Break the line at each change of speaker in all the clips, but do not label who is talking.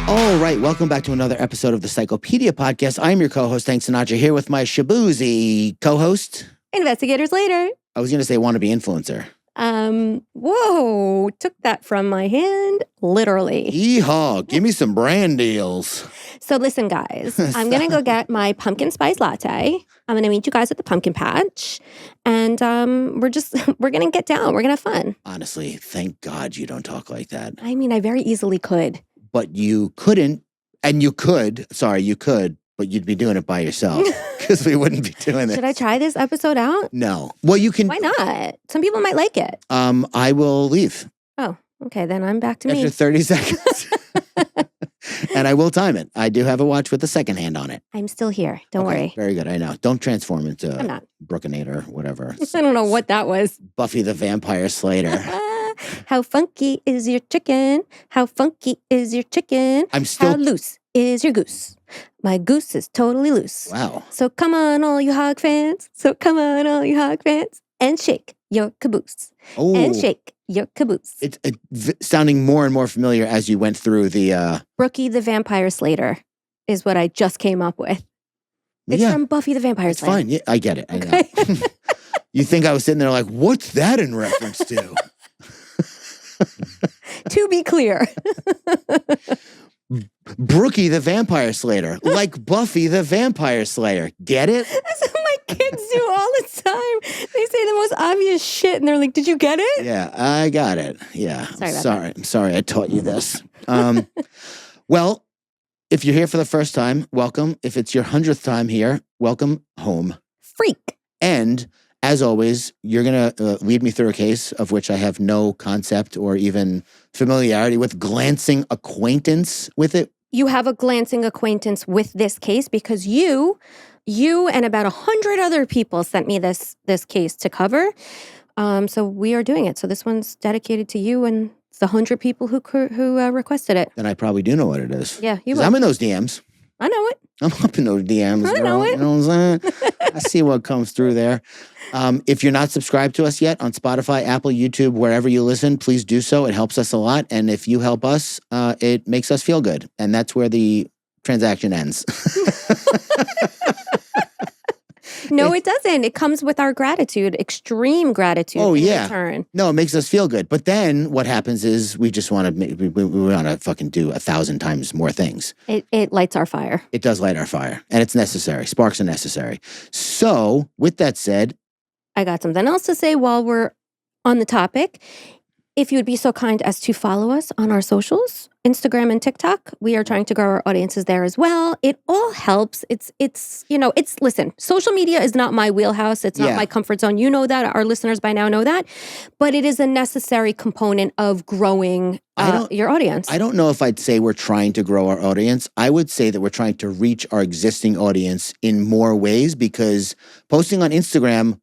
All right, welcome back to another episode of the Psychopedia podcast. I'm your co-host, Hank Sinatra, here with my shaboozy co-host.
Investigators later.
I was going to say wannabe influencer.
Whoa, took that from my hand, literally.
Yeehaw, give me some brand deals.
So listen, guys, I'm going to go get my pumpkin spice latte. I'm going to meet you guys at the pumpkin patch. And we're going to get down. We're going to have fun.
Honestly, thank God you don't talk like that.
I mean, I very easily could.
But you couldn't, and you could, but you'd be doing it by yourself because we wouldn't be doing it.
Should I try this episode out?
No. Well, you can.
Why not? Some people might like it.
I will leave.
Oh, okay. Then I'm back to me.
After 30 seconds. And I will time it. I do have a watch with a second hand on it.
I'm still here. Don't worry.
Very good. I know. Don't transform into
I'm not.
Brookinator, whatever.
I don't know what that was.
Buffy the Vampire Slayer.
How funky is your chicken? How funky is your chicken? How loose is your goose? My goose is totally loose.
Wow.
So come on, all you hog fans. And shake your caboose.
Oh.
And shake your caboose.
It's sounding more and more familiar as you went through the...
Brookie the Vampire Slayer is what I just came up with. It's from Buffy the Vampire Slayer.
It's fine. Yeah, I get it. I know. You think I was sitting there like, what's that in reference to?
To be clear.
Brookie the Vampire Slayer. Like Buffy the Vampire Slayer. Get it?
That's what my kids do all the time. They say the most obvious shit and they're like, did you get it?
Yeah, I got it. Yeah. I'm sorry I taught you this. Well, if you're here for the first time, welcome. If it's your 100th time here, welcome home.
Freak.
And as always, you're going to lead me through a case of which I have no concept or even familiarity with, glancing acquaintance with it.
You have a glancing acquaintance with this case because you and about 100 other people sent me this case to cover. So we are doing it. So this one's dedicated to you and the 100 people who requested it.
Then I probably do know what it is.
Yeah, you will.
I'm in those DMs.
I know it.
I'm up in those DMs.
I know it.
You know what I'm saying? I see what comes through there. If you're not subscribed to us yet on Spotify, Apple, YouTube, wherever you listen, please do so. It helps us a lot. And if you help us, it makes us feel good. And that's where the transaction ends.
No, it doesn't. It comes with our gratitude, extreme gratitude in return.
No, it makes us feel good. But then what happens is we just want to we want to fucking do 1,000 times more things.
It lights our fire.
It does light our fire. And it's necessary. Sparks are necessary. So with that said,
I got something else to say while we're on the topic. If you would be so kind as to follow us on our socials, Instagram and TikTok. We are trying to grow our audiences there as well. It all helps. Listen, social media is not my wheelhouse. It's not my comfort zone. You know that. Our listeners by now know that. But it is a necessary component of growing your audience.
I don't know if I'd say we're trying to grow our audience. I would say that we're trying to reach our existing audience in more ways because posting on Instagram,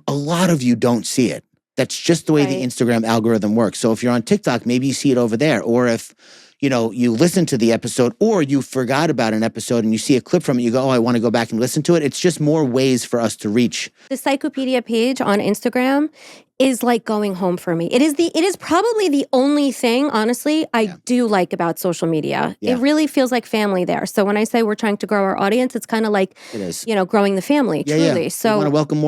a lot of you don't see it. That's just the way the Instagram algorithm works. So if you're on TikTok, maybe you see it over there. Or if, you listen to the episode or you forgot about an episode and you see a clip from it, you go, oh, I want to go back and listen to it. It's just more ways for us to reach.
The Psychopedia page on Instagram is like going home for me. It is probably the only thing, honestly, I do like about social media. Yeah. It really feels like family there. So when I say we're trying to grow our audience, it's kind of like,
it is.
Growing the family, truly.
Yeah.
So
we want to welcome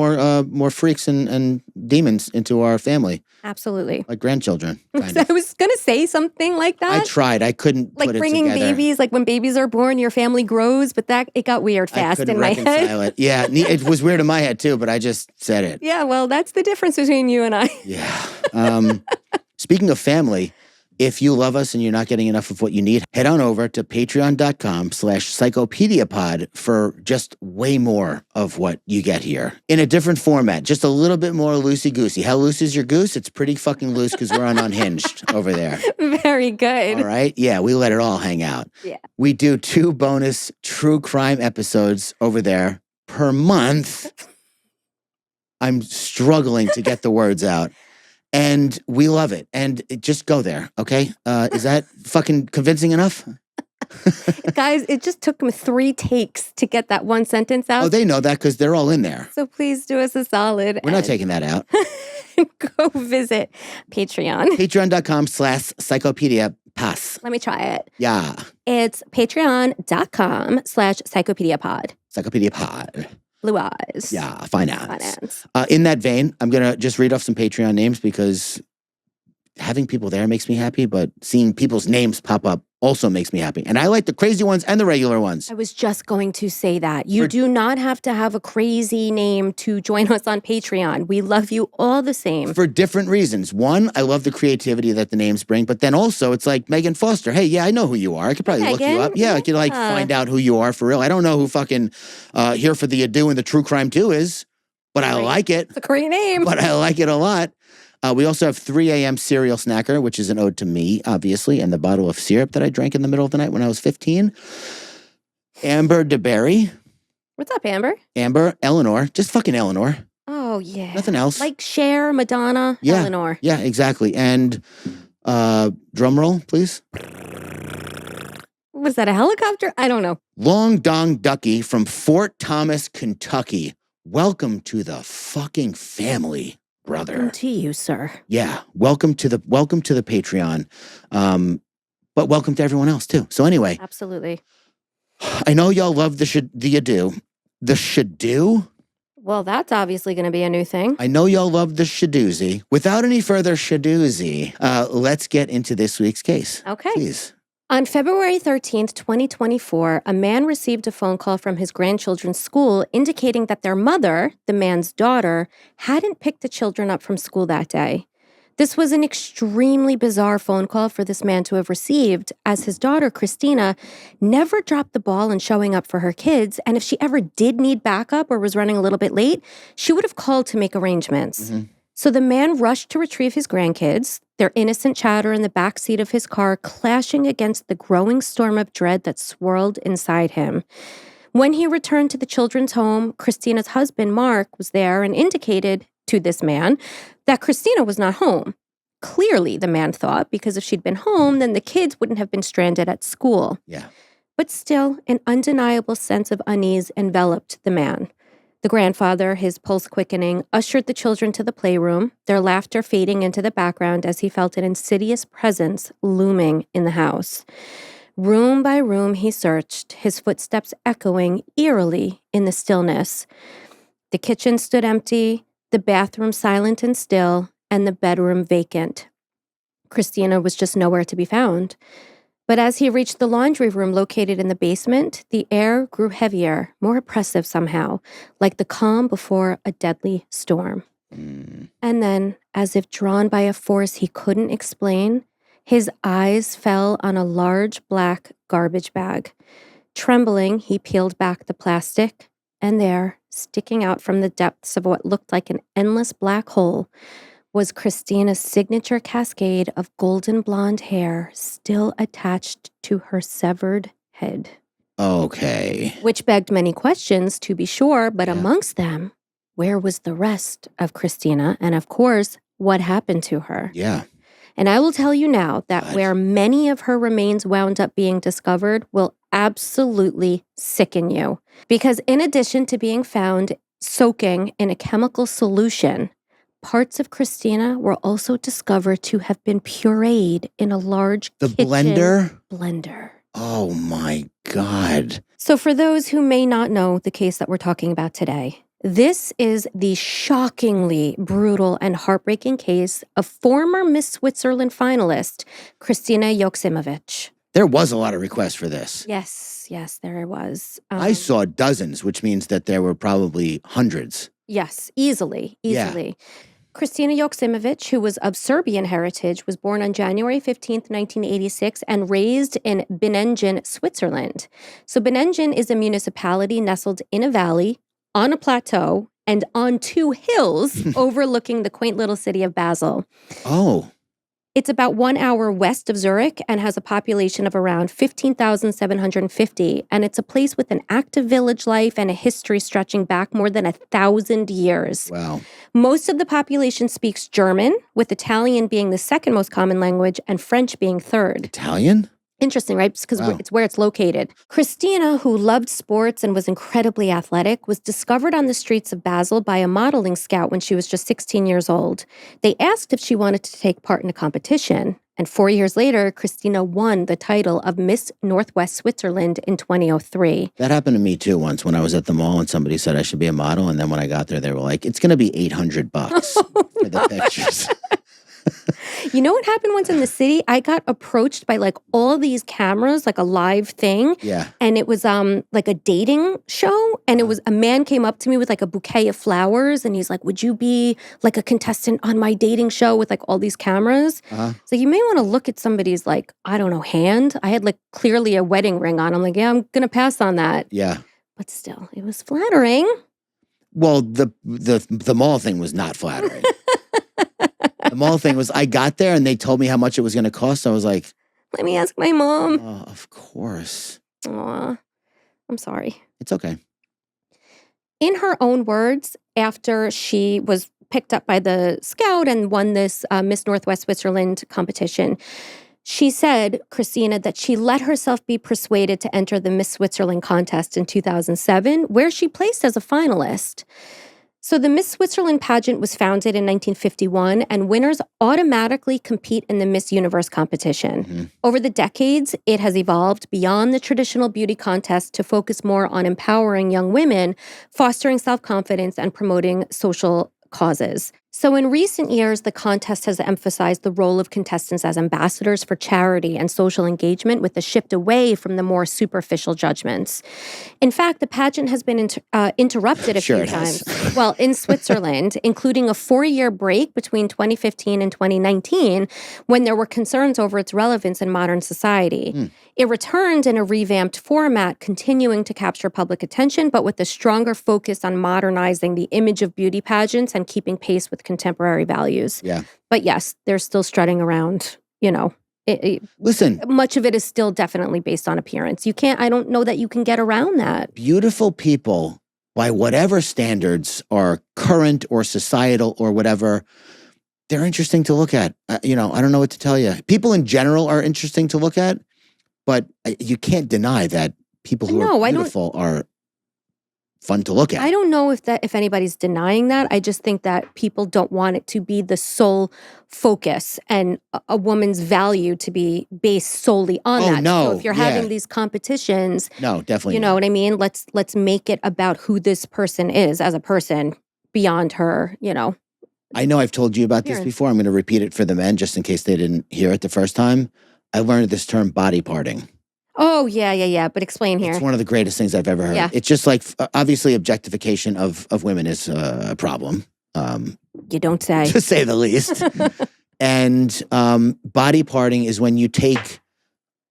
more freaks and demons into our family.
Absolutely.
Like grandchildren.
I was going to say something like that.
I tried. I couldn't put it together. Like
bringing babies, like when babies are born, your family grows, but it got weird fast in my head.
It. Yeah, it was weird in my head too, but I just said it.
Yeah, well, that's the difference between you and I.
Yeah. Speaking of family, if you love us and you're not getting enough of what you need, head on over to patreon.com/psychopediapod for just way more of what you get here in a different format, just a little bit more loosey-goosey. How loose is your goose? It's pretty fucking loose because we're on Unhinged over there.
Very good.
All right? Yeah, we let it all hang out.
Yeah.
We do 2 bonus true crime episodes over there per month. I'm struggling to get the words out. And we love it. And just go there, okay? Is that fucking convincing enough?
Guys, it just took me 3 takes to get that one sentence out.
Oh, they know that because they're all in there.
So please do us a solid.
We're not taking that out.
Go visit Patreon.
Patreon.com/psychopedia. Pass.
Let me try it.
Yeah.
It's patreon.com/psychopediapod.
Psychopedia Pod.
Blue eyes.
Yeah, finance. In that vein, I'm going to just read off some Patreon names because having people there makes me happy, but seeing people's names pop up also makes me happy. And I like the crazy ones and the regular ones.
I was just going to say that. You do not have to have a crazy name to join us on Patreon. We love you all the same.
For different reasons. One, I love the creativity that the names bring, but then also it's like Megan Foster. Hey, yeah, I know who you are. I could probably look you up. Yeah, I could find out who you are for real. I don't know who fucking Here for the Ado and the True Crime 2 is, but I like it.
It's a great name.
But I like it a lot. We also have 3 a.m. Cereal Snacker, which is an ode to me, obviously, and the bottle of syrup that I drank in the middle of the night when I was 15. Amber DeBerry.
What's up, Amber?
Amber, Eleanor, just fucking Eleanor.
Oh, yeah.
Nothing else.
Like Cher, Madonna, Eleanor.
Yeah, exactly. And drum roll, please.
Was that a helicopter? I don't know.
Long Dong Ducky from Fort Thomas, Kentucky. Welcome to the fucking family, brother.
Welcome to you, sir.
Yeah, welcome to the Patreon. But welcome to everyone else too. So anyway,
absolutely.
I know y'all love the Shadoo. The Shadoo?
Well, that's obviously going to be a new thing.
I know y'all love the Shadoozy. Without any further Shadoozy, let's get into this week's case.
Okay.
Please.
On February 13th, 2024, a man received a phone call from his grandchildren's school indicating that their mother, the man's daughter, hadn't picked the children up from school that day. This was an extremely bizarre phone call for this man to have received, as his daughter, Kristina, never dropped the ball in showing up for her kids, and if she ever did need backup or was running a little bit late, she would have called to make arrangements. Mm-hmm. So the man rushed to retrieve his grandkids, their innocent chatter in the back seat of his car clashing against the growing storm of dread that swirled inside him. When he returned to the children's home, Kristina's husband, Mark, was there and indicated to this man that Kristina was not home. Clearly, the man thought, because if she'd been home, then the kids wouldn't have been stranded at school.
Yeah.
But still, an undeniable sense of unease enveloped the man. The grandfather, his pulse quickening, ushered the children to the playroom, their laughter fading into the background as he felt an insidious presence looming in the house. Room by room he searched, his footsteps echoing eerily in the stillness. The kitchen stood empty, the bathroom silent and still, and the bedroom vacant. Kristina was just nowhere to be found. But as he reached the laundry room located in the basement, the air grew heavier, more oppressive somehow, like the calm before a deadly storm. And then, as if drawn by a force he couldn't explain, his eyes fell on a large black garbage bag. Trembling, he peeled back the plastic, and there, sticking out from the depths of what looked like an endless black hole, was Kristina's signature cascade of golden blonde hair still attached to her severed head.
Okay.
Which begged many questions, to be sure, but amongst them, where was the rest of Kristina? And of course, what happened to her?
Yeah.
And I will tell you now that where many of her remains wound up being discovered will absolutely sicken you. Because in addition to being found soaking in a chemical solution, parts of Kristina were also discovered to have been pureed in a large kitchen blender.
Oh my God.
So for those who may not know the case that we're talking about today, this is the shockingly brutal and heartbreaking case of former Miss Switzerland finalist, Kristina Joksimovic.
There was a lot of requests for this.
Yes, there was.
I saw dozens, which means that there were probably hundreds.
Yes, easily.
Yeah.
Kristina Joksimovic, who was of Serbian heritage, was born on January 15th, 1986, and raised in Benengen, Switzerland. So Benengen is a municipality nestled in a valley, on a plateau, and on 2 hills overlooking the quaint little city of Basel.
Oh.
It's about 1 hour west of Zurich and has a population of around 15,750. And it's a place with an active village life and a history stretching back more than 1,000 years.
Wow.
Most of the population speaks German, with Italian being the second most common language and French being third.
Italian?
Interesting, right? Because
Wow.
it's where it's located. Kristina, who loved sports and was incredibly athletic, was discovered on the streets of Basel by a modeling scout when she was just 16 years old. They asked if she wanted to take part in a competition. And 4 years later, Kristina won the title of Miss Northwest Switzerland in 2003.
That happened to me too once when I was at the mall and somebody said I should be a model. And then when I got there, they were like, it's going to be $800 for the pictures.
You know what happened once in the city? I got approached by like all these cameras, like a live thing.
Yeah.
And it was like a dating show. And it was a man came up to me with like a bouquet of flowers. And he's like, would you be like a contestant on my dating show with like all these cameras? So you may want to look at somebody's like, I don't know, hand. I had like clearly a wedding ring on. I'm like, yeah, I'm going to pass on that.
Yeah.
But still, it was flattering.
Well, the mall thing was not flattering. The mall thing was, I got there and they told me how much it was going to cost. I was like,
let me ask my mom.
Oh, of course.
Aw, I'm sorry.
It's okay.
In her own words, after she was picked up by the scout and won this Miss Northwest Switzerland competition, she said, Kristina, that she let herself be persuaded to enter the Miss Switzerland contest in 2007, where she placed as a finalist. So the Miss Switzerland pageant was founded in 1951, and winners automatically compete in the Miss Universe competition.
Mm-hmm.
Over the decades, it has evolved beyond the traditional beauty contest to focus more on empowering young women, fostering self-confidence, and promoting social causes. So in recent years, the contest has emphasized the role of contestants as ambassadors for charity and social engagement, with a shift away from the more superficial judgments. In fact, the pageant has been interrupted a few times. Well, in Switzerland, including a 4-year break between 2015 and 2019, when there were concerns over its relevance in modern society. It returned in a revamped format, continuing to capture public attention, but with a stronger focus on modernizing the image of beauty pageants and keeping pace with contemporary values.
Yeah.
But yes, they're still strutting around, you know.
Listen.
Much of it is still definitely based on appearance. I don't know that you can get around that.
Beautiful people, by whatever standards are current or societal or whatever, they're interesting to look at. I don't know what to tell you. People in general are interesting to look at, but you can't deny that people who are beautiful are fun to look at.
I don't know if anybody's denying that. I just think that people don't want it to be the sole focus and a woman's value to be based solely on that.
No.
So if you're having these competitions,
no, definitely
you know what I mean? Let's make it about who this person is as a person beyond her,
I know I've told you about this before. I'm going to repeat it for the men just in case they didn't hear it the first time. I learned this term body parting.
Oh, yeah. But explain here.
It's one of the greatest things I've ever heard. Yeah. It's just like, obviously, objectification of women is a problem.
You don't say.
To say the least. And body parting is when you take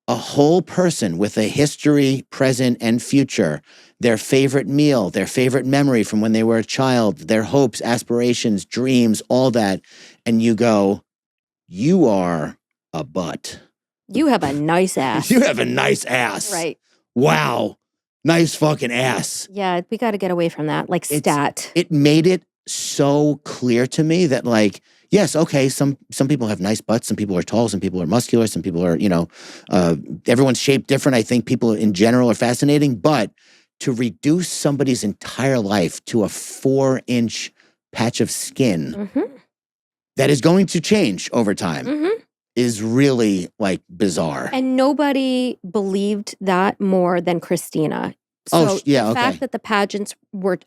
a whole person with a history, present, and future, their favorite meal, their favorite memory from when they were a child, their hopes, aspirations, dreams, all that, and you go, you are a butt.
You have a nice ass.
You have a nice ass.
Right.
Wow. Nice fucking ass.
Yeah, we got to get away from that. Like stat.
It made it so clear to me that like, yes, okay, some people have nice butts, some people are tall, some people are muscular, some people are, everyone's shaped different. I think people in general are fascinating, but to reduce somebody's entire life to a 4-inch patch of skin that is going to change over time. Is really like bizarre.
And nobody believed that more than Kristina. So the fact that the pageants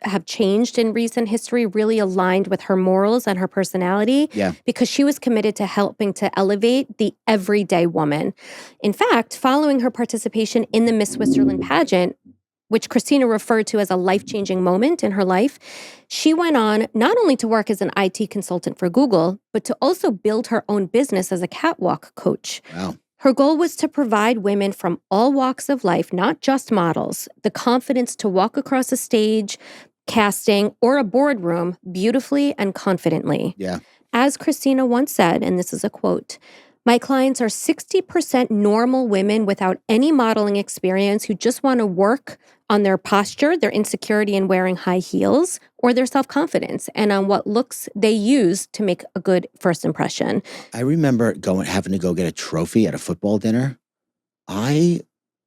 have changed in recent history really aligned with her morals and her personality because she was committed to helping to elevate the everyday woman. In fact, following her participation in the Miss Switzerland pageant, which Kristina referred to as a life-changing moment in her life, she went on not only to work as an IT consultant for Google, but to also build her own business as a catwalk coach.
Wow.
Her goal was to provide women from all walks of life, not just models, the confidence to walk across a stage, casting, or a boardroom beautifully and confidently.
Yeah.
As Kristina once said, and this is a quote, "My clients are 60% normal women without any modeling experience who just want to work on their posture, their insecurity in wearing high heels, or their self-confidence, and on what looks they use to make a good first impression."
I remember having to go get a trophy at a football dinner. I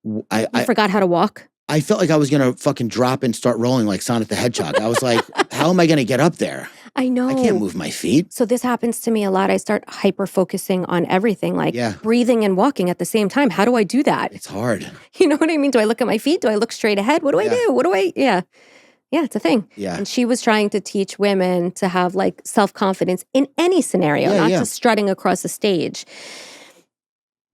You forgot how to walk?
I felt like I was going to fucking drop and start rolling like Sonic the Hedgehog. I was like, how am I going to get up there?
I know.
I can't move my feet.
So this happens to me a lot. I start hyper-focusing on everything, like
Yeah.
breathing and walking at the same time. How do I do that?
It's hard.
You know what I mean? Do I look at my feet? Do I look straight ahead? What do I do? Yeah, it's a thing.
Yeah.
And she was trying to teach women to have like self-confidence in any scenario, not just strutting across a stage.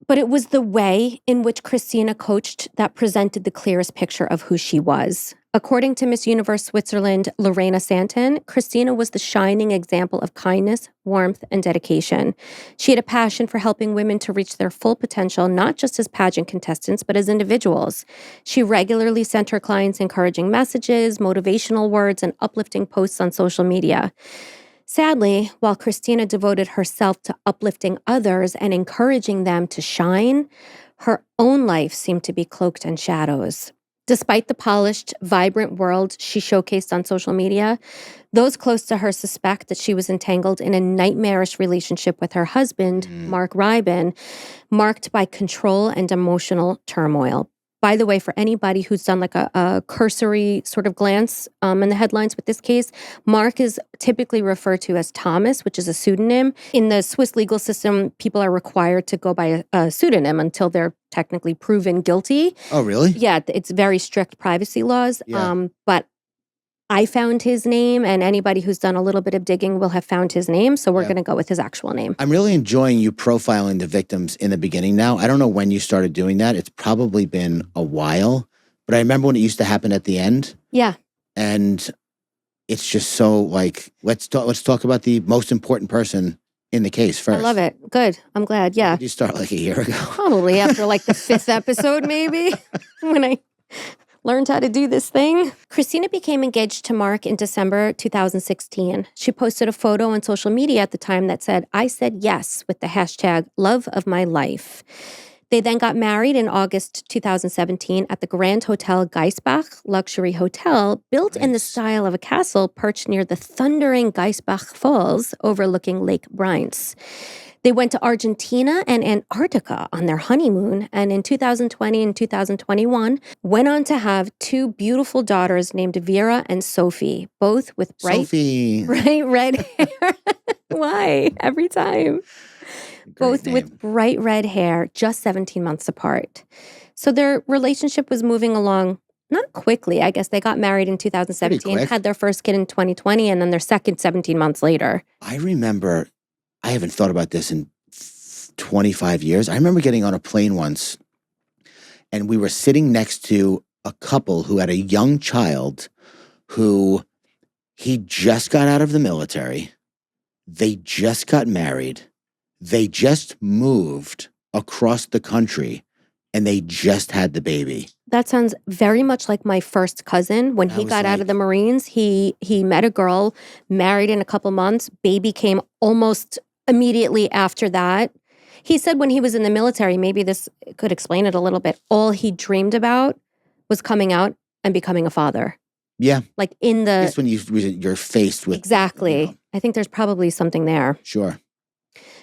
But it was the way in which Kristina coached that presented the clearest picture of who she was. According to Miss Universe Switzerland, Lorena Santon, Kristina was the shining example of kindness, warmth, and dedication. She had a passion for helping women to reach their full potential, not just as pageant contestants, but as individuals. She regularly sent her clients encouraging messages, motivational words, and uplifting posts on social media. Sadly, while Kristina devoted herself to uplifting others and encouraging them to shine, her own life seemed to be cloaked in shadows. Despite the polished, vibrant world she showcased on social media, those close to her suspect that she was entangled in a nightmarish relationship with her husband, Mark Rybin, marked by control and emotional turmoil. By the way, for anybody who's done like a cursory sort of glance in the headlines with this case, Mark is typically referred to as Thomas, which is a pseudonym. In the Swiss legal system, people are required to go by a pseudonym until they're technically proven guilty.
Oh, really?
Yeah, it's very strict privacy laws.
Yeah.
But I found his name, and anybody who's done a little bit of digging will have found his name. So we're going to go with his actual name.
I'm really enjoying you profiling the victims in the beginning now. I don't know when you started doing that. It's probably been a while, but I remember when it used to happen at the end.
Yeah.
And it's just so like, let's talk about the most important person in the case first.
I love it. Good. I'm glad. Yeah.
Did you start like a year ago?
Probably after like the 5th episode, maybe, when I learned how to do this thing. Kristina became engaged to Mark in December 2016. She posted a photo on social media at the time that said, "I said yes," with the hashtag love of my life. They then got married in August 2017 at the Grand Hotel Geisbach luxury hotel, built in the style of a castle perched near the thundering Geisbach Falls overlooking Lake Bryns. They went to Argentina and Antarctica on their honeymoon, and in 2020 and 2021, went on to have 2 beautiful daughters named Vera and Sophie, both with bright red hair. Why? Every time. Both with bright red hair, just 17 months apart. So their relationship was moving along not quickly. I guess they got married in 2017, had their first kid in 2020, and then their second 17 months later.
I remember, I haven't thought about this in 25 years. I remember getting on a plane once, and we were sitting next to a couple who had a young child who he just got out of the military. They just got married. They just moved across the country, and they just had the baby.
That sounds very much like my first cousin. When he got out of the Marines, he met a girl, married in a couple months. Baby came almost immediately after that. He said when he was in the military, maybe this could explain it a little bit, all he dreamed about was coming out and becoming a father.
Yeah.
Like in the...
That's when you're faced with...
Exactly.
You know.
I think there's probably something there.
Sure.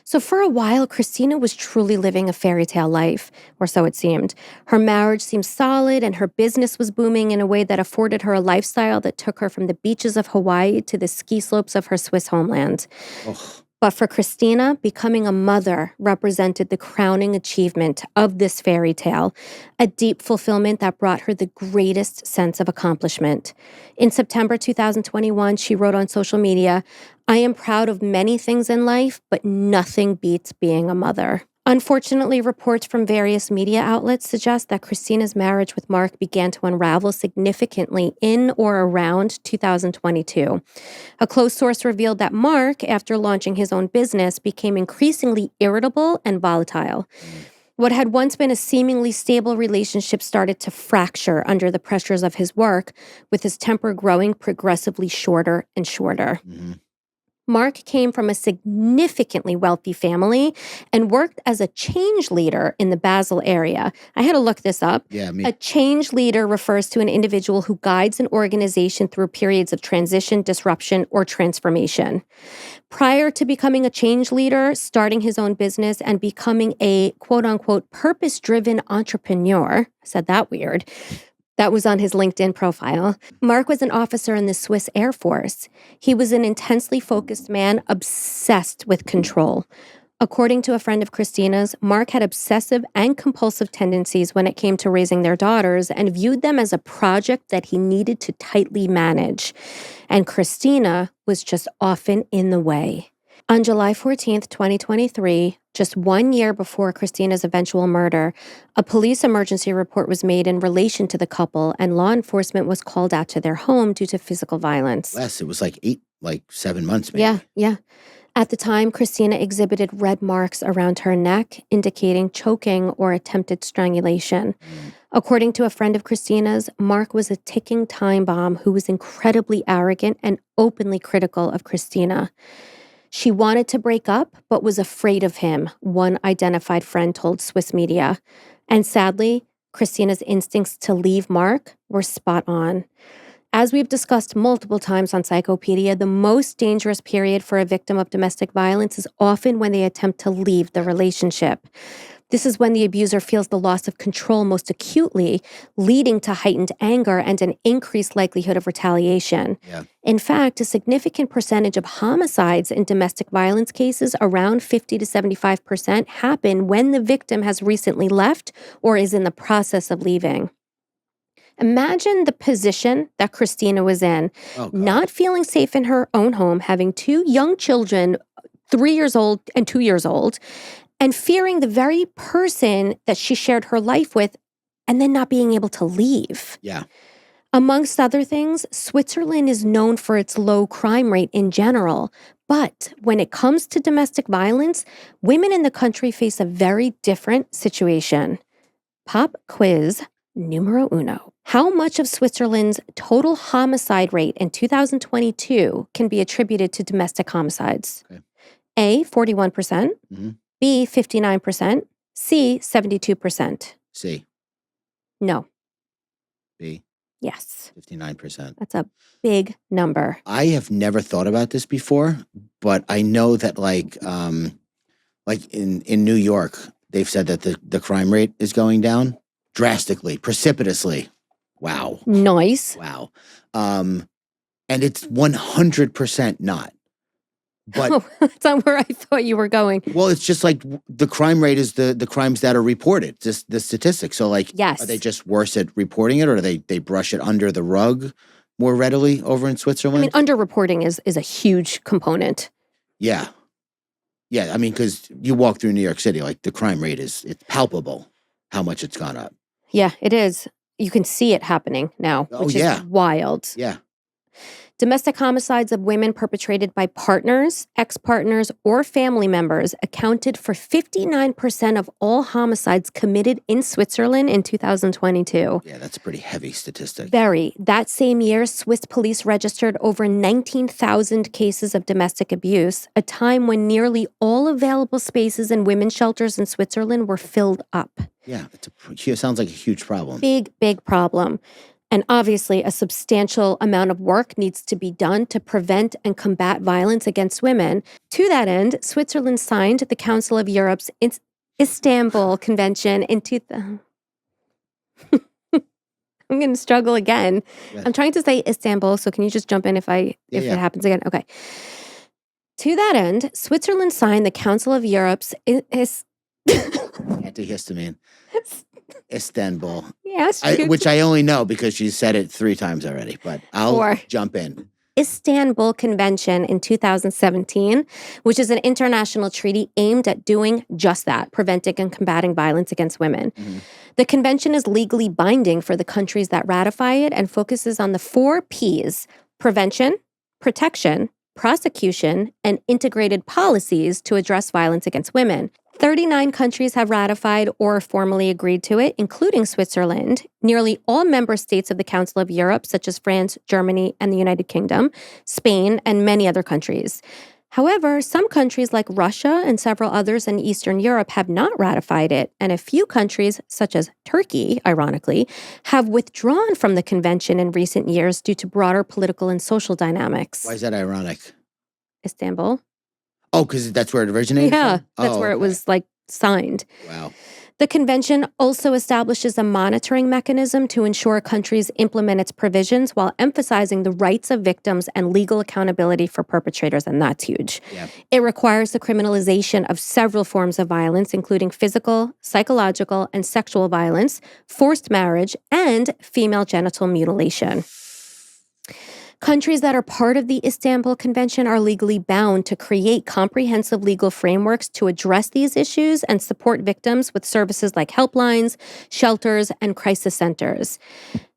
So for a while, Kristina was truly living a fairy tale life, or so it seemed. Her marriage seemed solid and her business was booming in a way that afforded her a lifestyle that took her from the beaches of Hawaii to the ski slopes of her Swiss homeland. Oh. But for Kristina, becoming a mother represented the crowning achievement of this fairy tale, a deep fulfillment that brought her the greatest sense of accomplishment. In September 2021, she wrote on social media, "I am proud of many things in life, but nothing beats being a mother." Unfortunately, reports from various media outlets suggest that Kristina's marriage with Mark began to unravel significantly in or around 2022. A close source revealed that Mark, after launching his own business, became increasingly irritable and volatile. What had once been a seemingly stable relationship started to fracture under the pressures of his work, with his temper growing progressively shorter and shorter. Mm-hmm. Mark came from a significantly wealthy family and worked as a change leader in the Basel area. I had to look this up.
Yeah,
A change leader refers to an individual who guides an organization through periods of transition, disruption, or transformation. Prior to becoming a change leader, starting his own business, and becoming a quote-unquote purpose-driven entrepreneur, I said that weird, that was on his LinkedIn profile. Mark was an officer in the Swiss Air Force. He was an intensely focused man, obsessed with control. According to a friend of Kristina's, Mark had obsessive and compulsive tendencies when it came to raising their daughters and viewed them as a project that he needed to tightly manage. And Kristina was just often in the way. On July 14th, 2023, just 1 year before Kristina's eventual murder, a police emergency report was made in relation to the couple, and law enforcement was called out to their home due to physical violence.
Less, it was like 7 months maybe.
Yeah. At the time, Kristina exhibited red marks around her neck, indicating choking or attempted strangulation. According to a friend of Kristina's, Mark was a ticking time bomb who was incredibly arrogant and openly critical of Kristina. She wanted to break up, but was afraid of him, one identified friend told Swiss media. And sadly, Kristina's instincts to leave Mark were spot on. As we've discussed multiple times on Psychopedia, the most dangerous period for a victim of domestic violence is often when they attempt to leave the relationship. This is when the abuser feels the loss of control most acutely, leading to heightened anger and an increased likelihood of retaliation.
Yeah.
In fact, a significant percentage of homicides in domestic violence cases, around 50 to 75%, happen when the victim has recently left or is in the process of leaving. Imagine the position that Kristina was in, not feeling safe in her own home, having 2 young children, 3 years old and 2 years old, and fearing the very person that she shared her life with and then not being able to leave.
Yeah.
Amongst other things, Switzerland is known for its low crime rate in general. But when it comes to domestic violence, women in the country face a very different situation. Pop quiz numero uno. How much of Switzerland's total homicide rate in 2022 can be attributed to domestic homicides?
Okay.
A, 41%.
Mm-hmm.
B, 59%. C, 72%.
C.
No.
B.
Yes.
59%.
That's a big number.
I have never thought about this before, but I know that in New York, they've said that the crime rate is going down drastically, precipitously. Wow.
Nice.
Wow. And it's 100% not. But
that's not where I thought you were going.
Well, it's just like the crime rate is the crimes that are reported, just the statistics. So
yes.
Are they just worse at reporting it, or do they brush it under the rug more readily over in Switzerland?
I mean, underreporting is a huge component.
Yeah. Yeah, I mean, because you walk through New York City, the crime rate it's palpable how much it's gone up.
Yeah, it is. You can see it happening now, which is wild.
Yeah.
Domestic homicides of women perpetrated by partners, ex-partners, or family members accounted for 59% of all homicides committed in Switzerland in 2022.
Yeah, that's a pretty heavy statistic.
Very. That same year, Swiss police registered over 19,000 cases of domestic abuse, a time when nearly all available spaces in women's shelters in Switzerland were filled up.
Yeah, it sounds like a huge problem.
Big problem. And obviously, a substantial amount of work needs to be done to prevent and combat violence against women. To that end, Switzerland signed the Council of Europe's Istanbul Convention in 2000. I'm going to struggle again. Yeah. I'm trying to say Istanbul, so can you just jump in if it happens again? Okay. To that end, Switzerland signed the Council of Europe's
antihistamine. Istanbul.
Yes.
Which I only know because she said it 3 times already, but I'll jump in.
Istanbul Convention in 2017, which is an international treaty aimed at doing just that, preventing and combating violence against women. Mm-hmm. The convention is legally binding for the countries that ratify it and focuses on the 4 Ps: prevention, protection, prosecution, and integrated policies to address violence against women. 39 countries have ratified or formally agreed to it, including Switzerland. Nearly all member states of the Council of Europe, such as France, Germany, and the United Kingdom, Spain, and many other countries. However, some countries like Russia and several others in Eastern Europe have not ratified it, and a few countries, such as Turkey, ironically, have withdrawn from the convention in recent years due to broader political and social dynamics.
Why is that ironic?
Istanbul.
Oh, because that's where it originated
Yeah,
from?
that's where it was like signed.
Wow.
The convention also establishes a monitoring mechanism to ensure countries implement its provisions while emphasizing the rights of victims and legal accountability for perpetrators, and that's huge.
Yeah.
It requires the criminalization of several forms of violence, including physical, psychological, and sexual violence, forced marriage, and female genital mutilation. Countries that are part of the Istanbul Convention are legally bound to create comprehensive legal frameworks to address these issues and support victims with services like helplines, shelters, and crisis centers.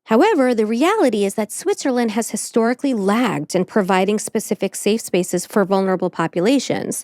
However, the reality is that Switzerland has historically lagged in providing specific safe spaces for vulnerable populations.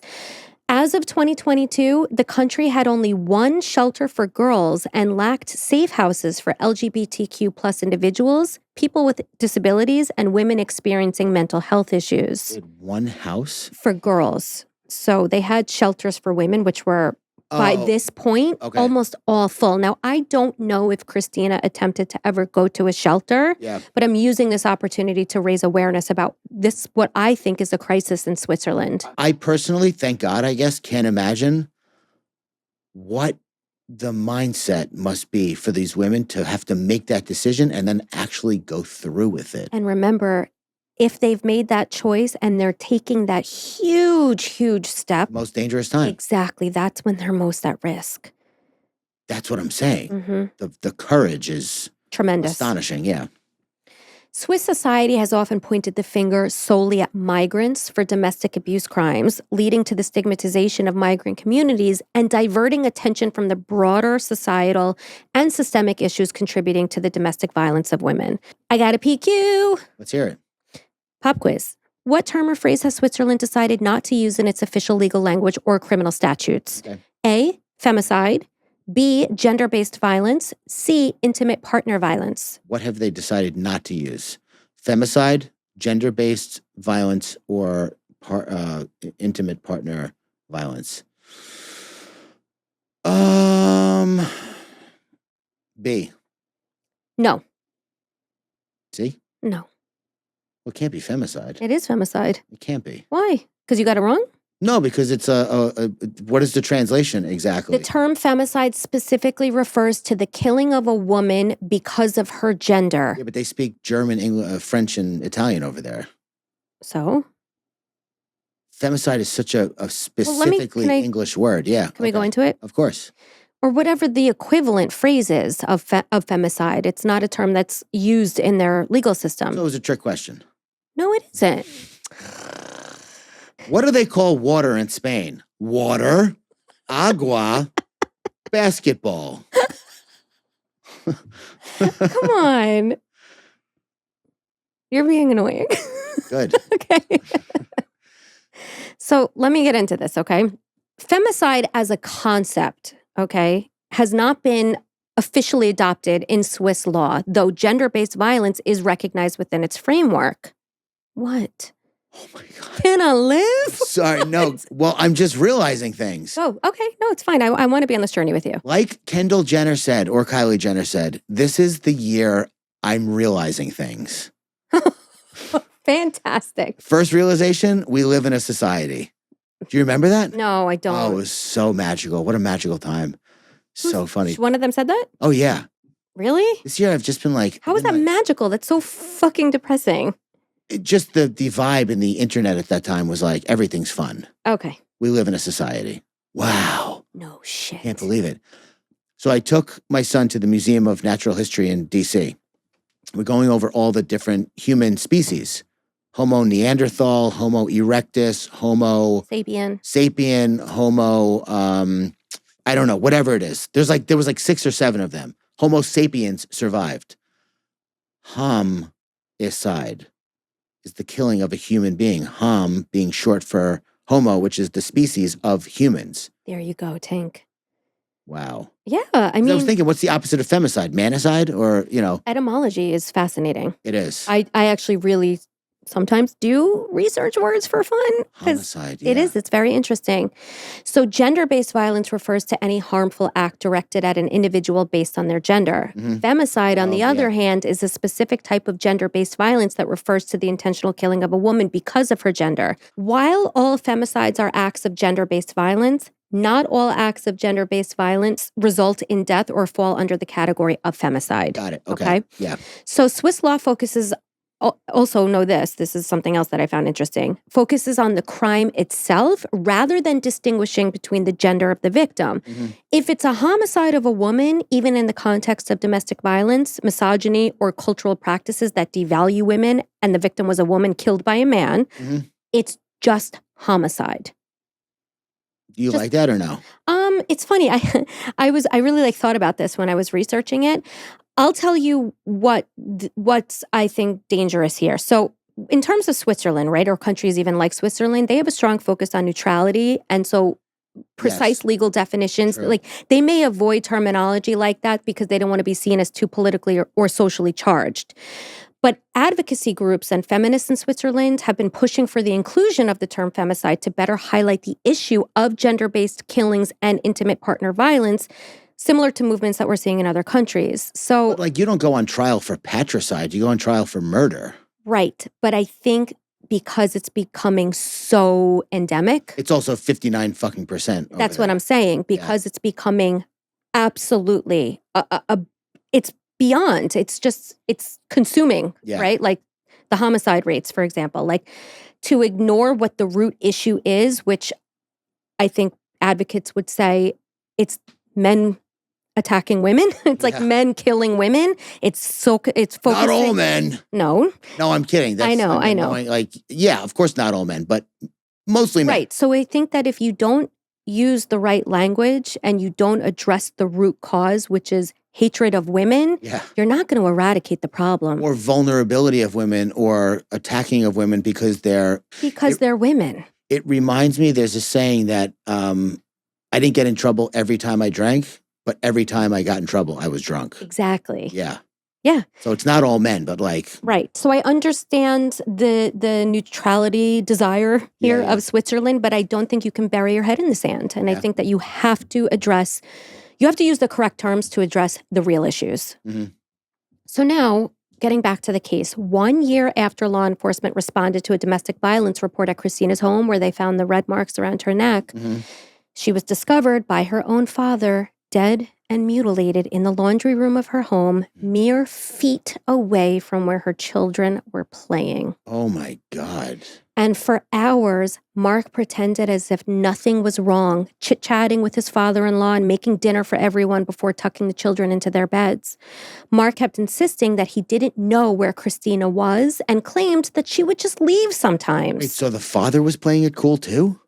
As of 2022, the country had only one shelter for girls and lacked safe houses for LGBTQ plus individuals, people with disabilities, and women experiencing mental health issues.
They had one house?
For girls. So they had shelters for women, which were, by this point, almost all full. Now, I don't know if Kristina attempted to ever go to a shelter, but I'm using this opportunity to raise awareness about this, what I think is a crisis in Switzerland.
I personally, thank God, I guess, can't imagine what the mindset must be for these women to have to make that decision and then actually go through with it.
And remember, if they've made that choice and they're taking that huge, huge step.
Most dangerous time.
Exactly. That's when they're most at risk.
That's what I'm saying. The courage is
tremendous.
Astonishing, yeah.
Swiss society has often pointed the finger solely at migrants for domestic abuse crimes, leading to the stigmatization of migrant communities and diverting attention from the broader societal and systemic issues contributing to the domestic violence of women. I got a PQ.
Let's hear it.
Pop quiz. What term or phrase has Switzerland decided not to use in its official legal language or criminal statutes?
Okay.
A, femicide. B, gender-based violence. C, intimate partner violence.
What have they decided not to use? Femicide, gender-based violence, or intimate partner violence? B.
No.
See?
No.
Well, it can't be femicide.
It is femicide.
It can't be.
Why? Because you got it wrong?
No, because it's what is the translation exactly?
The term femicide specifically refers to the killing of a woman because of her gender.
Yeah, but they speak German, English, French, and Italian over there.
So?
Femicide is such a specifically English word. Yeah.
Can we go into it?
Of course.
Or whatever the equivalent phrase is of femicide. It's not a term that's used in their legal system.
So it was a trick question.
No, it isn't.
What do they call water in Spain? Water, agua, basketball.
Come on. You're being annoying.
Good.
Okay. So let me get into this, okay? Femicide as a concept, okay, has not been officially adopted in Swiss law, though gender-based violence is recognized within its framework. What?
Oh my God.
Can I live?
Sorry, no. Well, I'm just realizing things.
Oh, okay. No, it's fine. I want to be on this journey with you.
Like Kendall Jenner said, or Kylie Jenner said, this is the year I'm realizing things.
Fantastic.
First realization, we live in a society. Do you remember that?
No, I don't.
Oh, it was so magical. What a magical time. So funny.
One of them said that?
Oh, yeah.
Really?
This year I've just been like...
How is that magical? That's so fucking depressing.
Just the vibe in the internet at that time was like, everything's fun.
Okay.
We live in a society. Wow.
No shit.
Can't believe it. So I took my son to the Museum of Natural History in D.C. We're going over all the different human species. Homo Neanderthal, Homo erectus, Homo... sapien, Homo... I don't know, whatever it is. There was like 6 or 7 of them. Homo sapiens survived. Homicide is the killing of a human being. Hom being short for homo, which is the species of humans.
There you go, Tink.
Wow.
Yeah, I mean...
I was thinking, what's the opposite of femicide? Manicide or,
Etymology is fascinating.
It is.
I actually really sometimes do research words for fun.
Homicide,
It
yeah.
is. It's very interesting. So gender-based violence refers to any harmful act directed at an individual based on their gender.
Mhm.
Femicide, on the
Oh,
other
yeah.
hand, is a specific type of gender-based violence that refers to the intentional killing of a woman because of her gender. While all femicides are acts of gender-based violence, not all acts of gender-based violence result in death or fall under the category of femicide.
Got it. Okay. Yeah.
So Swiss law focuses, also know this is something else that I found interesting, focuses on the crime itself rather than distinguishing between the gender of the victim.
Mhm.
If it's a homicide of a woman, even in the context of domestic violence, misogyny, or cultural practices that devalue women, and the victim was a woman killed by a man,
Mhm.
it's just homicide.
Do you like that or no?
It's funny. I really thought about this when I was researching it. I'll tell you what's I think dangerous here. So in terms of Switzerland, right, or countries even like Switzerland, they have a strong focus on neutrality, and so precise
Yes.
legal definitions.
True.
Like they may avoid terminology like that because they don't want to be seen as too politically or socially charged. But advocacy groups and feminists in Switzerland have been pushing for the inclusion of the term femicide to better highlight the issue of gender-based killings and intimate partner violence, similar to movements that we're seeing in other countries. So,
But like you don't go on trial for patricide, you go on trial for murder.
right. But I think because it's becoming so endemic,
It's also 59 fucking percent.
that's what I'm saying, because it's becoming absolutely, it's beyond, it's consuming,
Yeah.
right? Like the homicide rates, for example, like to ignore what the root issue is, which I think advocates would say it's men attacking women. It's like
Yeah.
men killing women. It's focusing.
Not all men.
No.
No, I'm kidding.
I know.
Like, yeah, of course not all men, but mostly men.
Right. So I think that if you don't use the right language and you don't address the root cause, which is hatred of women,
Yeah.
you're not going to eradicate the problem.
Or vulnerability of women or attacking of women because they're
women.
It reminds me, there's a saying that I didn't get in trouble every time I drank, but every time I got in trouble, I was drunk.
Exactly.
Yeah.
Yeah.
So it's not all men, but like.
Right. So I understand the neutrality desire here
Yeah.
of Switzerland, but I don't think you can bury your head in the sand. And I
Yeah.
think that you have to use the correct terms to address the real issues.
Mhm.
So now, getting back to the case, 1 year after law enforcement responded to a domestic violence report at Kristina's home where they found the red marks around her neck,
Mhm.
she was discovered by her own father, dead and mutilated in the laundry room of her home, mere feet away from where her children were playing.
Oh my God.
And for hours, Mark pretended as if nothing was wrong, chit-chatting with his father-in-law and making dinner for everyone before tucking the children into their beds. Mark kept insisting that he didn't know where Kristina was and claimed that she would just leave sometimes.
Wait, so the father was playing it cool too?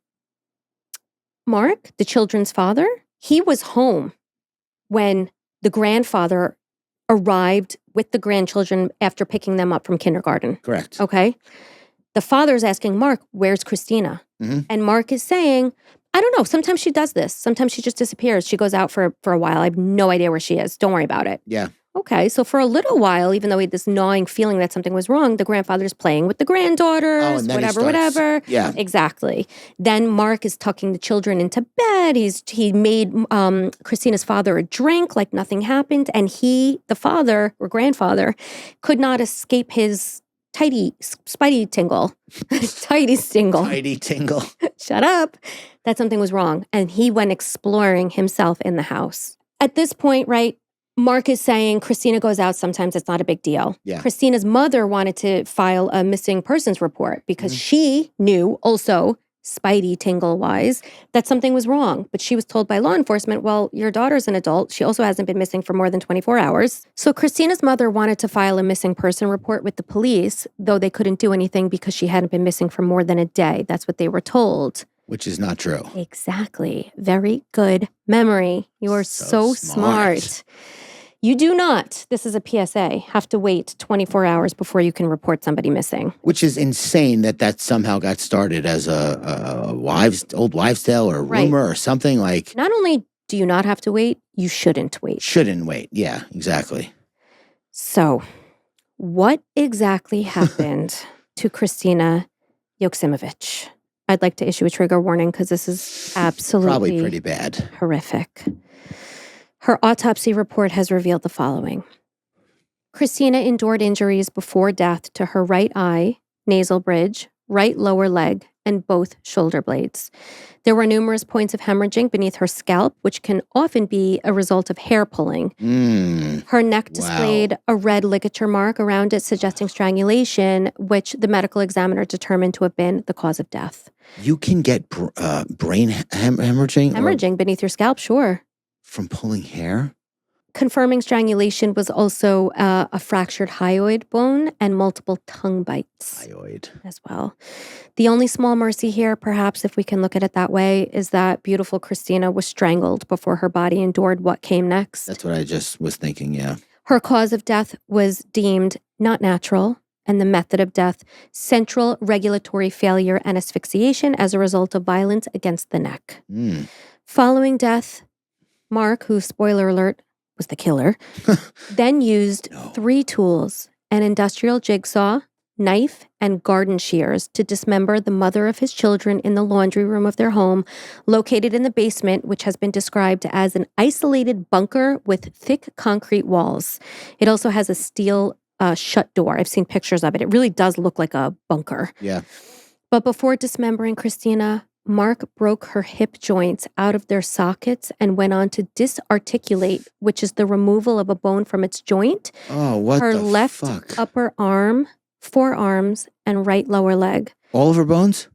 Mark, the children's father, he was home when the grandfather arrived with the grandchildren after picking them up from kindergarten.
Correct.
Okay? The father's asking Mark, where's Kristina?
Mhm.
And Mark is saying, I don't know. Sometimes she does this. Sometimes she just disappears. She goes out for a while. I have no idea where she is. Don't worry about it.
Yeah.
Okay. So for a little while, even though he had this gnawing feeling that something was wrong, the grandfather's playing with the granddaughters,
and then he
whatever.
Yeah.
Exactly. Then Mark is tucking the children into bed. He made Kristina's father a drink like nothing happened. And he, the father or grandfather, could not escape his spidey tingle. Tidy stingle.
Tidy tingle.
Shut up. That something was wrong. And he went exploring himself in the house. At this point, right, Mark is saying Kristina goes out sometimes. It's not a big deal.
Yeah.
Kristina's mother wanted to file a missing persons report because she knew also, spidey tingle-wise, that something was wrong. But she was told by law enforcement, well, your daughter's an adult. She also hasn't been missing for more than 24 hours. So Kristina's mother wanted to file a missing person report with the police, though they couldn't do anything because she hadn't been missing for more than a day. That's what they were told.
Which is not true.
Exactly. Very good memory. You are so smart. You do not, this is a PSA, have to wait 24 hours before you can report somebody missing.
Which is insane that somehow got started as a old wives' tale or a rumor or something like.
Not only do you not have to wait, you shouldn't wait.
Shouldn't wait. Yeah, exactly.
So, what exactly happened to Kristina Joksimovic. I'd like to issue a trigger warning because this is absolutely
Probably pretty bad.
horrific. Her autopsy report has revealed the following. Kristina endured injuries before death to her right eye, nasal bridge, right lower leg, and both shoulder blades. There were numerous points of hemorrhaging beneath her scalp, which can often be a result of hair pulling. Her neck displayed a red ligature mark around it, suggesting strangulation, which the medical examiner determined to have been the cause of death.
You can get brain hemorrhaging?
Hemorrhaging beneath your scalp, sure.
From pulling hair?
Confirming strangulation was also a fractured hyoid bone and multiple tongue bites
Hyoid.
as well. The only small mercy here, perhaps if we can look at it that way, is that beautiful Kristina was strangled before her body endured what came next.
That's what I just was thinking, yeah.
Her cause of death was deemed not natural, and the method of death, central regulatory failure and asphyxiation as a result of violence against the neck. Following death, Mark, who, spoiler alert, was the killer, then used 3 tools, an industrial jigsaw, knife, and garden shears to dismember the mother of his children in the laundry room of their home, located in the basement, which has been described as an isolated bunker with thick concrete walls. It also has a steel shut door. I've seen pictures of it. It really does look like a bunker.
Yeah.
But before dismembering Kristina, Mark broke her hip joints out of their sockets and went on to disarticulate, which is the removal of a bone from its joint.
Oh, what
her
the
left
fuck?
upper arm, forearms, and right lower leg.
All of her bones?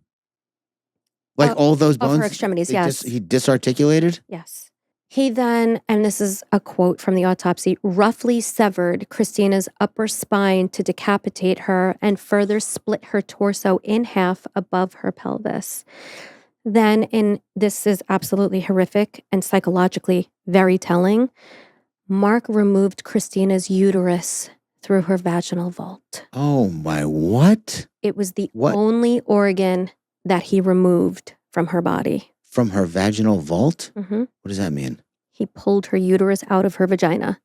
Like all those bones?
Of her extremities, yes.
He disarticulated?
Yes. He then, and this is a quote from the autopsy, roughly severed Kristina's upper spine to decapitate her and further split her torso in half above her pelvis. Then, this is absolutely horrific and psychologically very telling, Mark removed Kristina's uterus through her vaginal vault.
Oh my, what?
It was the only organ that he removed from her body.
From her vaginal vault?
Mm-hmm.
What does that mean?
He pulled her uterus out of her vagina.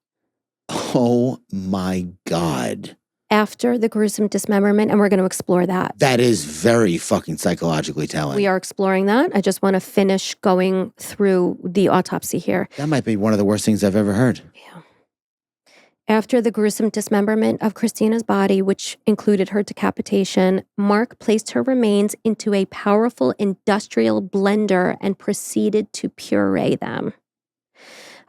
Oh my God.
After the gruesome dismemberment, and we're going to explore that.
That is very fucking psychologically telling.
We are exploring that. I just want to finish going through the autopsy here.
That might be one of the worst things I've ever heard.
Yeah. After the gruesome dismemberment of Kristina's body, which included her decapitation, Mark placed her remains into a powerful industrial blender and proceeded to puree them.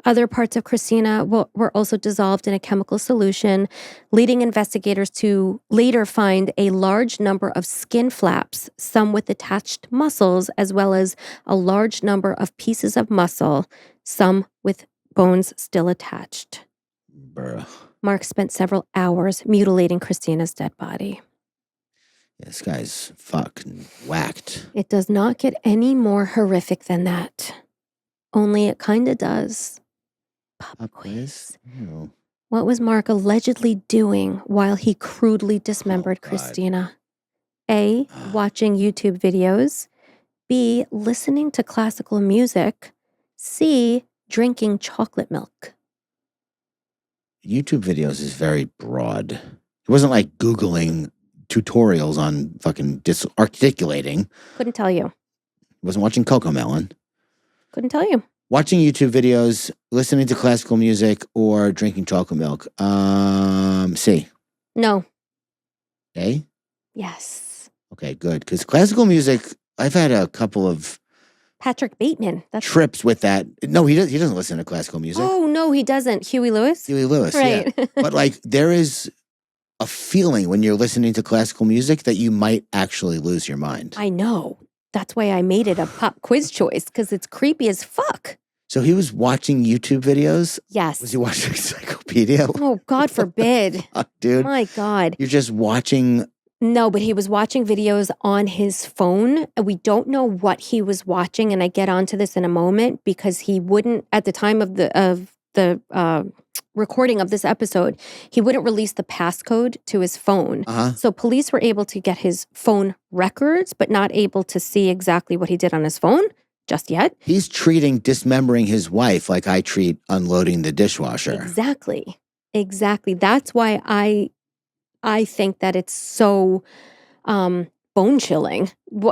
Other parts of Kristina were also dissolved in a chemical solution, leading investigators to later find a large number of skin flaps, some with attached muscles, as well as a large number of pieces of muscle, some with bones still attached.
Bruh.
Mark spent several hours mutilating Kristina's dead body.
This guy's fucking whacked.
It does not get any more horrific than that. Only it kind of does. Pop quiz.
No.
What was Mark allegedly doing while he crudely dismembered Kristina? A, watching YouTube videos. B, listening to classical music. C, drinking chocolate milk.
YouTube videos is very broad. It wasn't like Googling tutorials on fucking disarticulating.
Couldn't tell you.
It wasn't watching Cocomelon.
Couldn't tell you.
Watching YouTube videos, listening to classical music, or drinking chocolate milk. C.
No.
A?
Yes.
Okay, good. Because classical music, I've had a couple of
Patrick Bateman. That's
trips with that. No, he doesn't listen to classical music.
Oh, no, he doesn't. Huey Lewis?
Huey Lewis,
right.
Yeah. But like there is a feeling when you're listening to classical music that you might actually lose your mind.
I know. That's why I made it a pop quiz choice, because it's creepy as fuck.
So he was watching YouTube videos?
Yes.
Was he watching Psychopedia?
Oh, God forbid.
Dude.
My God.
You're just watching.
No, but he was watching videos on his phone. We don't know what he was watching, and I get onto this in a moment, because he wouldn't, at the time of the recording of this episode, he wouldn't release the passcode to his phone. So police were able to get his phone records, but not able to see exactly what he did on his phone just yet.
He's treating dismembering his wife like I treat unloading the dishwasher.
Exactly. That's why I think that it's so bone chilling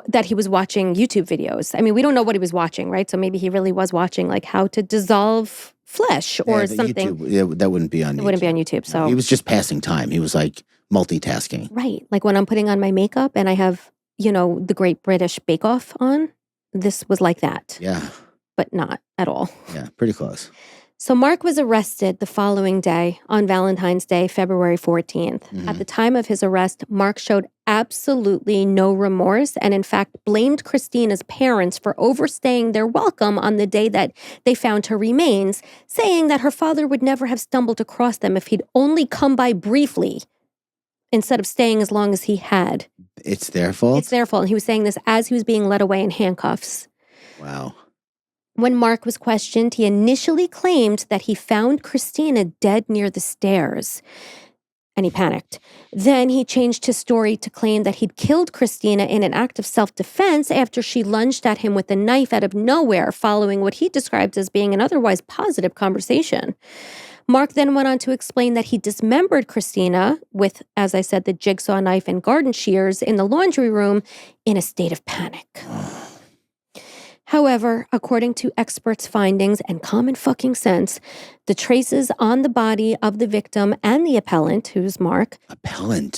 that he was watching YouTube videos. I mean, we don't know what he was watching, right? So maybe he really was watching like how to dissolve flesh or something.
That wouldn't be on YouTube.
It wouldn't be on YouTube. So
he was just passing time. He was like multitasking.
Right. Like when I'm putting on my makeup and I have, the Great British Bake Off on, this was like that.
Yeah.
But not at all.
Yeah, pretty close.
So Mark was arrested the following day on Valentine's Day, February 14th.
Mm-hmm.
At the time of his arrest, Mark showed absolutely no remorse and in fact blamed Kristina's parents for overstaying their welcome on the day that they found her remains, saying that her father would never have stumbled across them if he'd only come by briefly instead of staying as long as he had.
It's their fault?
It's their fault. And he was saying this as he was being led away in handcuffs.
Wow.
When Mark was questioned, he initially claimed that he found Kristina dead near the stairs, and he panicked. Then he changed his story to claim that he'd killed Kristina in an act of self-defense after she lunged at him with a knife out of nowhere, following what he described as being an otherwise positive conversation. Mark then went on to explain that he dismembered Kristina with, as I said, the jigsaw knife and garden shears in the laundry room in a state of panic. However, according to experts' findings and common fucking sense, the traces on the body of the victim and the appellant, who's Mark,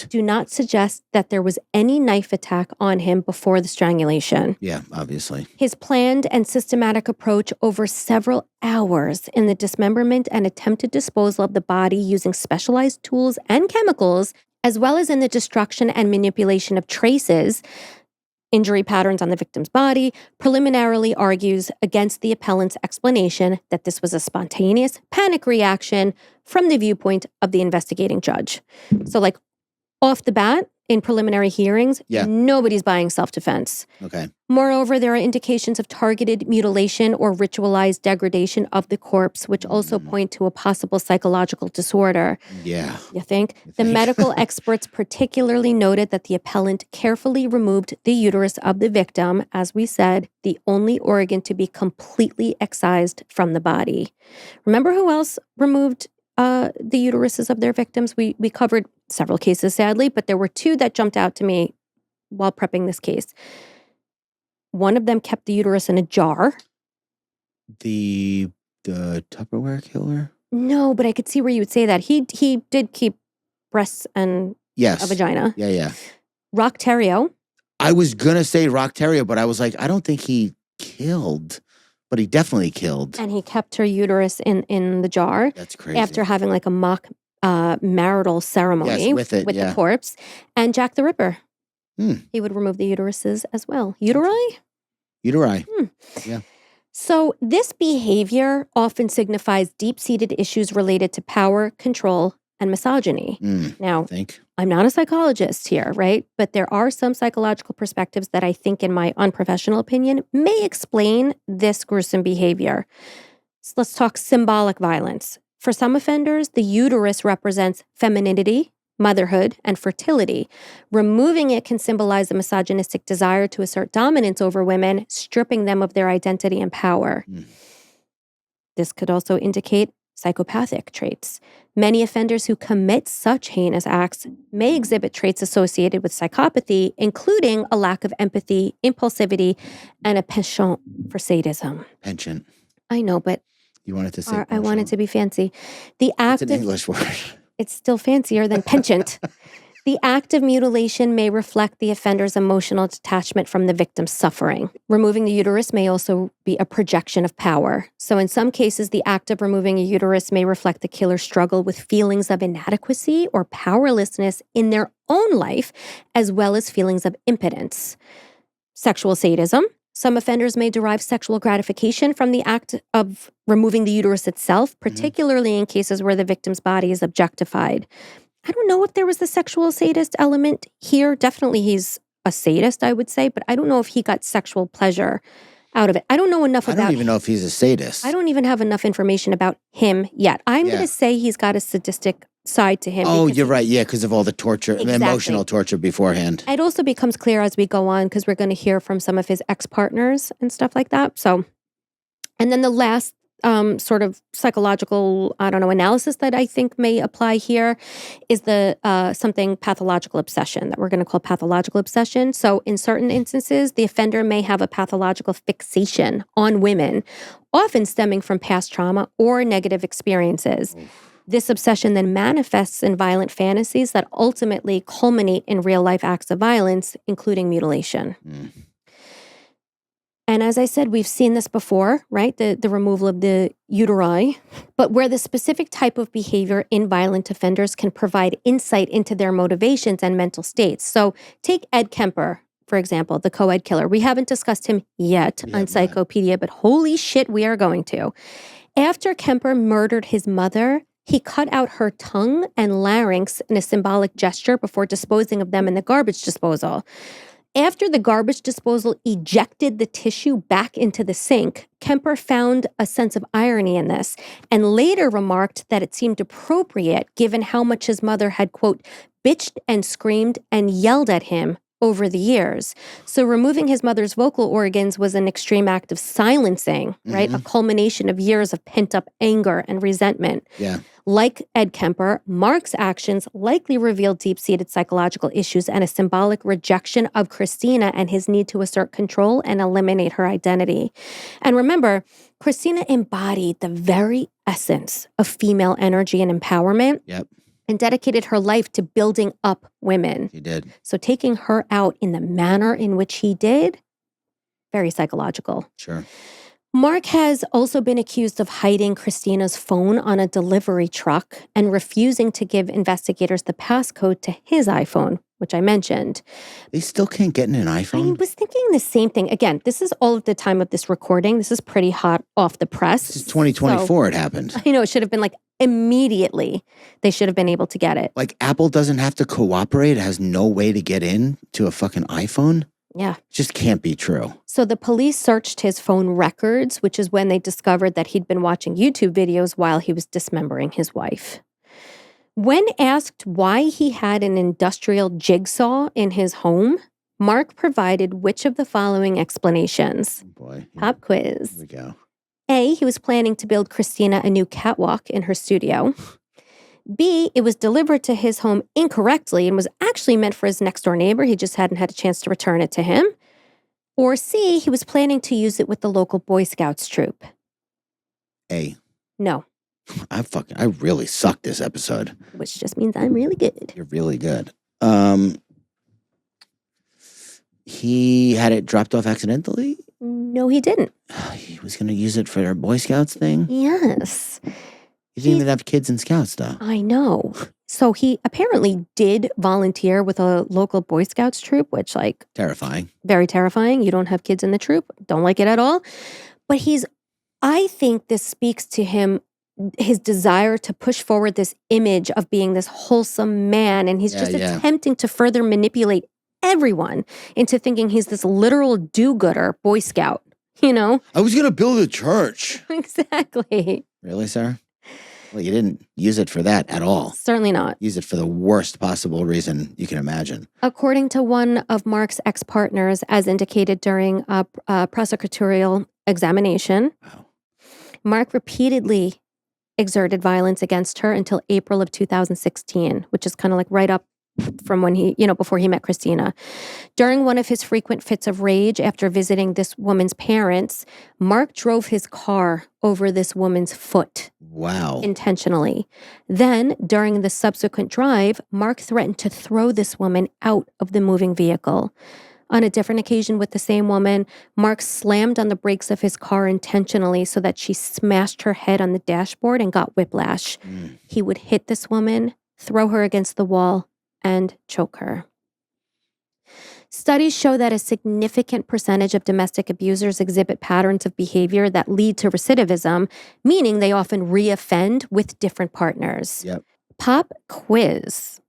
do not suggest that there was any knife attack on him before the strangulation.
Yeah, obviously.
His planned and systematic approach over several hours in the dismemberment and attempted disposal of the body using specialized tools and chemicals, as well as in the destruction and manipulation of traces, injury patterns on the victim's body, preliminarily argues against the appellant's explanation that this was a spontaneous panic reaction from the viewpoint of the investigating judge. So like off the bat, in preliminary hearings, nobody's buying self-defense.
Okay.
Moreover, there are indications of targeted mutilation or ritualized degradation of the corpse, which also point to a possible psychological disorder.
Yeah.
You think? The medical experts particularly noted that the appellant carefully removed the uterus of the victim, as we said, the only organ to be completely excised from the body. Remember who else removed the uteruses of their victims? We covered several cases, sadly, but there were two that jumped out to me while prepping this case. One of them kept the uterus in a jar.
The Tupperware killer?
No, but I could see where you would say that. He did keep breasts and a vagina.
Yeah.
Rock Terrio.
I was going to say Rock Terrio, but I was like, I don't think he killed. But he definitely killed.
And he kept her uterus in the jar.
That's crazy.
After having like a mock marital ceremony with the corpse. And Jack the Ripper. He would remove the uteruses as well. Uteri? Yeah. So this behavior often signifies deep-seated issues related to power, control, and misogyny. Now, I'm not a psychologist here, right? But there are some psychological perspectives that I think, in my unprofessional opinion, may explain this gruesome behavior. So let's talk symbolic violence. For some offenders, the uterus represents femininity, motherhood, and fertility. Removing it can symbolize a misogynistic desire to assert dominance over women, stripping them of their identity and power. This could also indicate psychopathic traits. Many offenders who commit such heinous acts may exhibit traits associated with psychopathy, including a lack of empathy, impulsivity, and a penchant for sadism.
Penchant.
I know, but
you wanted to say
I want it to be fancy. The act
it's an English word.
It's still fancier than penchant. The act of mutilation may reflect the offender's emotional detachment from the victim's suffering. Removing the uterus may also be a projection of power. So in some cases, the act of removing a uterus may reflect the killer's struggle with feelings of inadequacy or powerlessness in their own life, as well as feelings of impotence. Sexual sadism. Some offenders may derive sexual gratification from the act of removing the uterus itself, particularly in cases where the victim's body is objectified. I don't know if there was the sexual sadist element here. Definitely he's a sadist, I would say, but I don't know if he got sexual pleasure out of it. I don't know enough about
I don't even know if he's a sadist.
I don't even have enough information about him yet. I'm going to say he's got a sadistic side to him.
Oh, you're right. Yeah, because of all the torture, the emotional torture beforehand.
It also becomes clear as we go on because we're going to hear from some of his ex-partners and stuff like that. So, and then the last sort of psychological, analysis that I think may apply here is the something pathological obsession that we're going to call pathological obsession. So in certain instances, the offender may have a pathological fixation on women, often stemming from past trauma or negative experiences. This obsession then manifests in violent fantasies that ultimately culminate in real-life acts of violence, including mutilation. And as I said, we've seen this before, right? The removal of the uteri, but where the specific type of behavior in violent offenders can provide insight into their motivations and mental states. So take Ed Kemper, for example, the co-ed killer. We haven't discussed him yet on Psychopedia, but holy shit, we are going to. After Kemper murdered his mother, he cut out her tongue and larynx in a symbolic gesture before disposing of them in the garbage disposal. After the garbage disposal ejected the tissue back into the sink, Kemper found a sense of irony in this and later remarked that it seemed appropriate given how much his mother had, quote, bitched and screamed and yelled at him over the years. So removing his mother's vocal organs was an extreme act of silencing, right? A culmination of years of pent-up anger and resentment.
Yeah.
Like Ed Kemper, Mark's actions likely revealed deep-seated psychological issues and a symbolic rejection of Kristina and his need to assert control and eliminate her identity. And remember, Kristina embodied the very essence of female energy and empowerment.
Yep.
And dedicated her life to building up women.
He did.
So taking her out in the manner in which he did, very psychological.
Sure.
Mark has also been accused of hiding Kristina's phone on a delivery truck and refusing to give investigators the passcode to his iPhone, which I mentioned.
They still can't get in an iPhone?
I was thinking the same thing. Again, this is all at the time of this recording. This is pretty hot off the press.
This is 2024 it happened.
I know, it should have been like immediately they should have been able to get it.
Like Apple doesn't have to cooperate. It has no way to get in to a fucking iPhone?
Yeah.
It just can't be true.
So the police searched his phone records, which is when they discovered that he'd been watching YouTube videos while he was dismembering his wife. When asked why he had an industrial jigsaw in his home, Mark provided which of the following explanations?
Oh boy.
Pop quiz.
Here we go.
A, he was planning to build Kristina a new catwalk in her studio. B, it was delivered to his home incorrectly and was actually meant for his next door neighbor. He just hadn't had a chance to return it to him. Or C, he was planning to use it with the local Boy Scouts troop.
A.
No.
I really sucked this episode.
Which just means I'm really good.
You're really good. He had it dropped off accidentally?
No, he didn't.
He was going to use it for their Boy Scouts thing?
Yes.
He didn't even have kids in Scouts, though.
I know. So he apparently did volunteer with a local Boy Scouts troop, which, like...
Terrifying.
Very terrifying. You don't have kids in the troop. Don't like it at all. But I think this speaks to him, his desire to push forward this image of being this wholesome man. And he's attempting to further manipulate everyone into thinking he's this literal do-gooder Boy Scout, you know?
I was going to build a church.
Exactly.
Really, sir? Well, you didn't use it for that at all.
Certainly not.
Use it for the worst possible reason you can imagine.
According to one of Mark's ex-partners, as indicated during a prosecutorial examination, Mark repeatedly exerted violence against her until April of 2016, which is kind of like right up from when he, before he met Kristina. During one of his frequent fits of rage after visiting this woman's parents, Mark drove his car over this woman's foot.
Wow.
Intentionally. Then, during the subsequent drive, Mark threatened to throw this woman out of the moving vehicle. On a different occasion with the same woman, Mark slammed on the brakes of his car intentionally so that she smashed her head on the dashboard and got whiplash. He would hit this woman, throw her against the wall, and choke her. Studies show that a significant percentage of domestic abusers exhibit patterns of behavior that lead to recidivism, meaning they often reoffend with different partners.
Yep.
Pop quiz.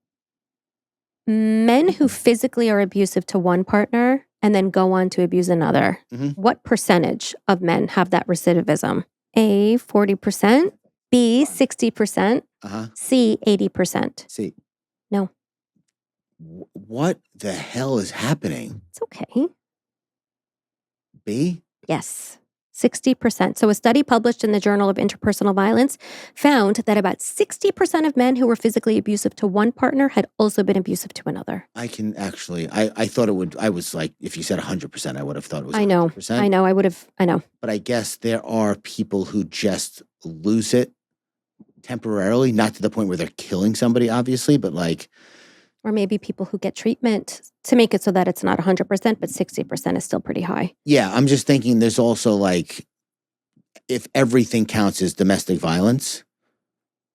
Men who physically are abusive to one partner and then go on to abuse another, what percentage of men have that recidivism? A, 40%, B, 60%, C, 80%.
C.
No.
What the hell is happening?
It's okay.
B?
Yes. 60%. So a study published in the Journal of Interpersonal Violence found that about 60% of men who were physically abusive to one partner had also been abusive to another.
I can actually, I thought it would, I was like, if you said 100%, I would have thought it was 100%.
I know, I know.
But I guess there are people who just lose it temporarily, not to the point where they're killing somebody, obviously, but like.
Or maybe people who get treatment to make it so that it's not 100%, but 60% is still pretty high.
Yeah, I'm just thinking there's also like, if everything counts as domestic violence,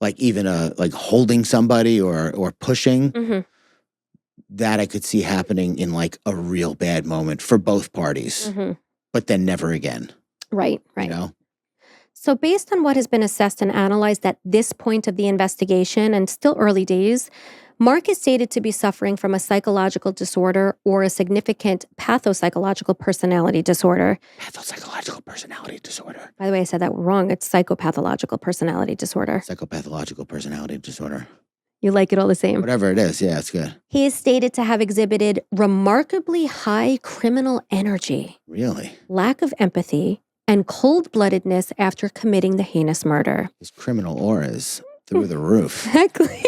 like even like holding somebody or pushing, that I could see happening in like a real bad moment for both parties, but then never again.
Right.
You know?
So based on what has been assessed and analyzed at this point of the investigation, and still early days, Mark is stated to be suffering from a psychological disorder or a significant pathopsychological personality disorder.
Pathopsychological personality disorder.
By the way, I said that wrong. It's psychopathological personality disorder.
Psychopathological personality disorder.
You like it all the same.
Whatever it is, yeah, it's good.
He is stated to have exhibited remarkably high criminal energy.
Really?
Lack of empathy and cold-bloodedness after committing the heinous murder.
His criminal aura is through the roof.
Exactly.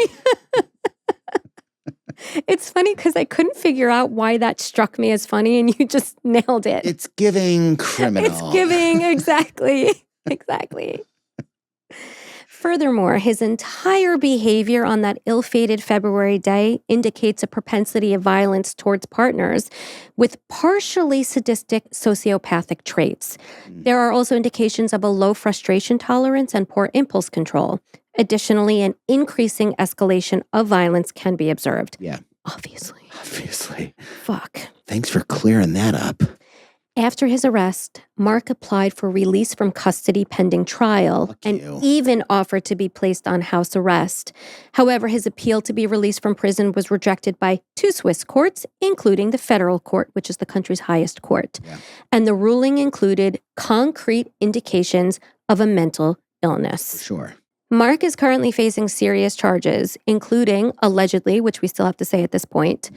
It's funny because I couldn't figure out why that struck me as funny, and you just nailed it.
It's giving criminal.
It's giving, exactly. Exactly. Furthermore, his entire behavior on that ill-fated February day indicates a propensity of violence towards partners with partially sadistic sociopathic traits. There are also indications of a low frustration tolerance and poor impulse control. Additionally, an increasing escalation of violence can be observed.
Yeah.
Obviously.
Fuck. Thanks for clearing that up.
After his arrest, Mark applied for release from custody pending trial and even offered to be placed on house arrest. However, his appeal to be released from prison was rejected by 2 Swiss courts, including the federal court, which is the country's highest court. Yeah. And the ruling included concrete indications of a mental illness.
Sure.
Mark is currently facing serious charges, including, allegedly, which we still have to say at this point,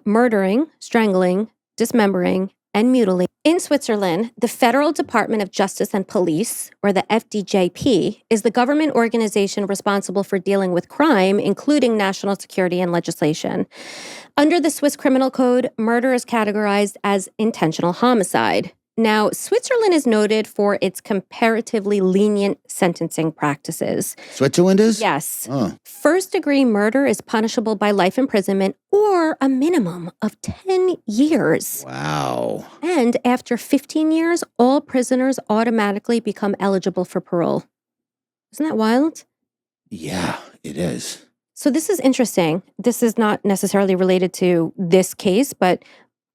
murdering, strangling, dismembering, and mutilating. In Switzerland, the Federal Department of Justice and Police, or the FDJP, is the government organization responsible for dealing with crime, including national security and legislation. Under the Swiss Criminal Code, murder is categorized as intentional homicide. Now, Switzerland is noted for its comparatively lenient sentencing practices.
Switzerland is?
Yes.
Oh.
First-degree murder is punishable by life imprisonment or a minimum of 10 years.
Wow.
And after 15 years, all prisoners automatically become eligible for parole. Isn't that wild?
Yeah, it is.
So this is interesting. This is not necessarily related to this case, but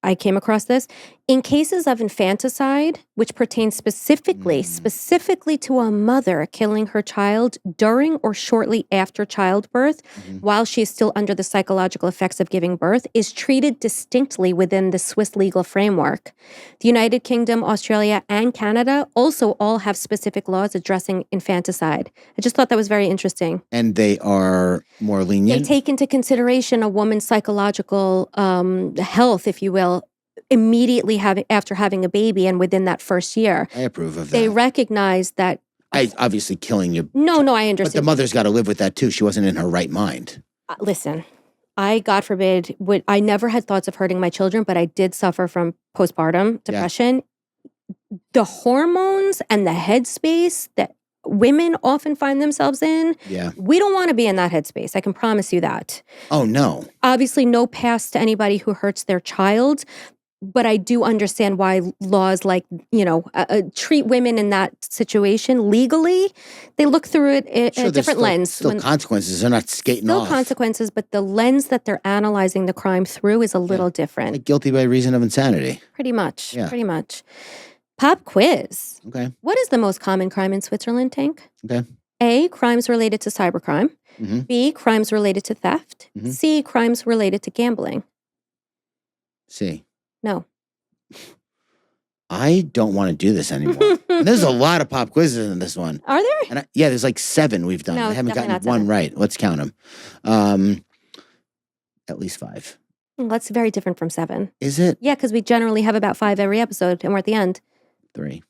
I came across this. In cases of infanticide, which pertains specifically to a mother killing her child during or shortly after childbirth, while she is still under the psychological effects of giving birth, is treated distinctly within the Swiss legal framework. The United Kingdom, Australia, and Canada also all have specific laws addressing infanticide. I just thought that was very interesting.
And they are more lenient?
They take into consideration a woman's psychological health, if you will, immediately after having a baby and within that first year.
I approve of that.
They recognize that.
Obviously killing you.
No, I understand.
But the mother's got to live with that too. She wasn't in her right mind.
Listen, God forbid, I never had thoughts of hurting my children, but I did suffer from postpartum depression. Yeah. The hormones and the headspace that women often find themselves in, we don't want to be in that headspace. I can promise you that.
Oh, no.
Obviously, no pass to anybody who hurts their child. But I do understand why laws like, treat women in that situation legally, they look through it in a different lens.
Still consequences. They're not skating off.
Still consequences, but the lens that they're analyzing the crime through is a little different.
Like guilty by reason of insanity.
Pretty much. Yeah. Pretty much. Pop quiz.
Okay.
What is the most common crime in Switzerland, Tank?
Okay.
A, crimes related to cybercrime. B, crimes related to theft. C, crimes related to gambling.
C.
No.
I don't want to do this anymore. There's a lot of pop quizzes in this one.
Are there?
And there's like 7 we've done.
No,
I haven't gotten one right. Let's count them. At least 5.
Well, that's very different from 7.
Is it?
Yeah, because we generally have about 5 every episode, and we're at the end.
3.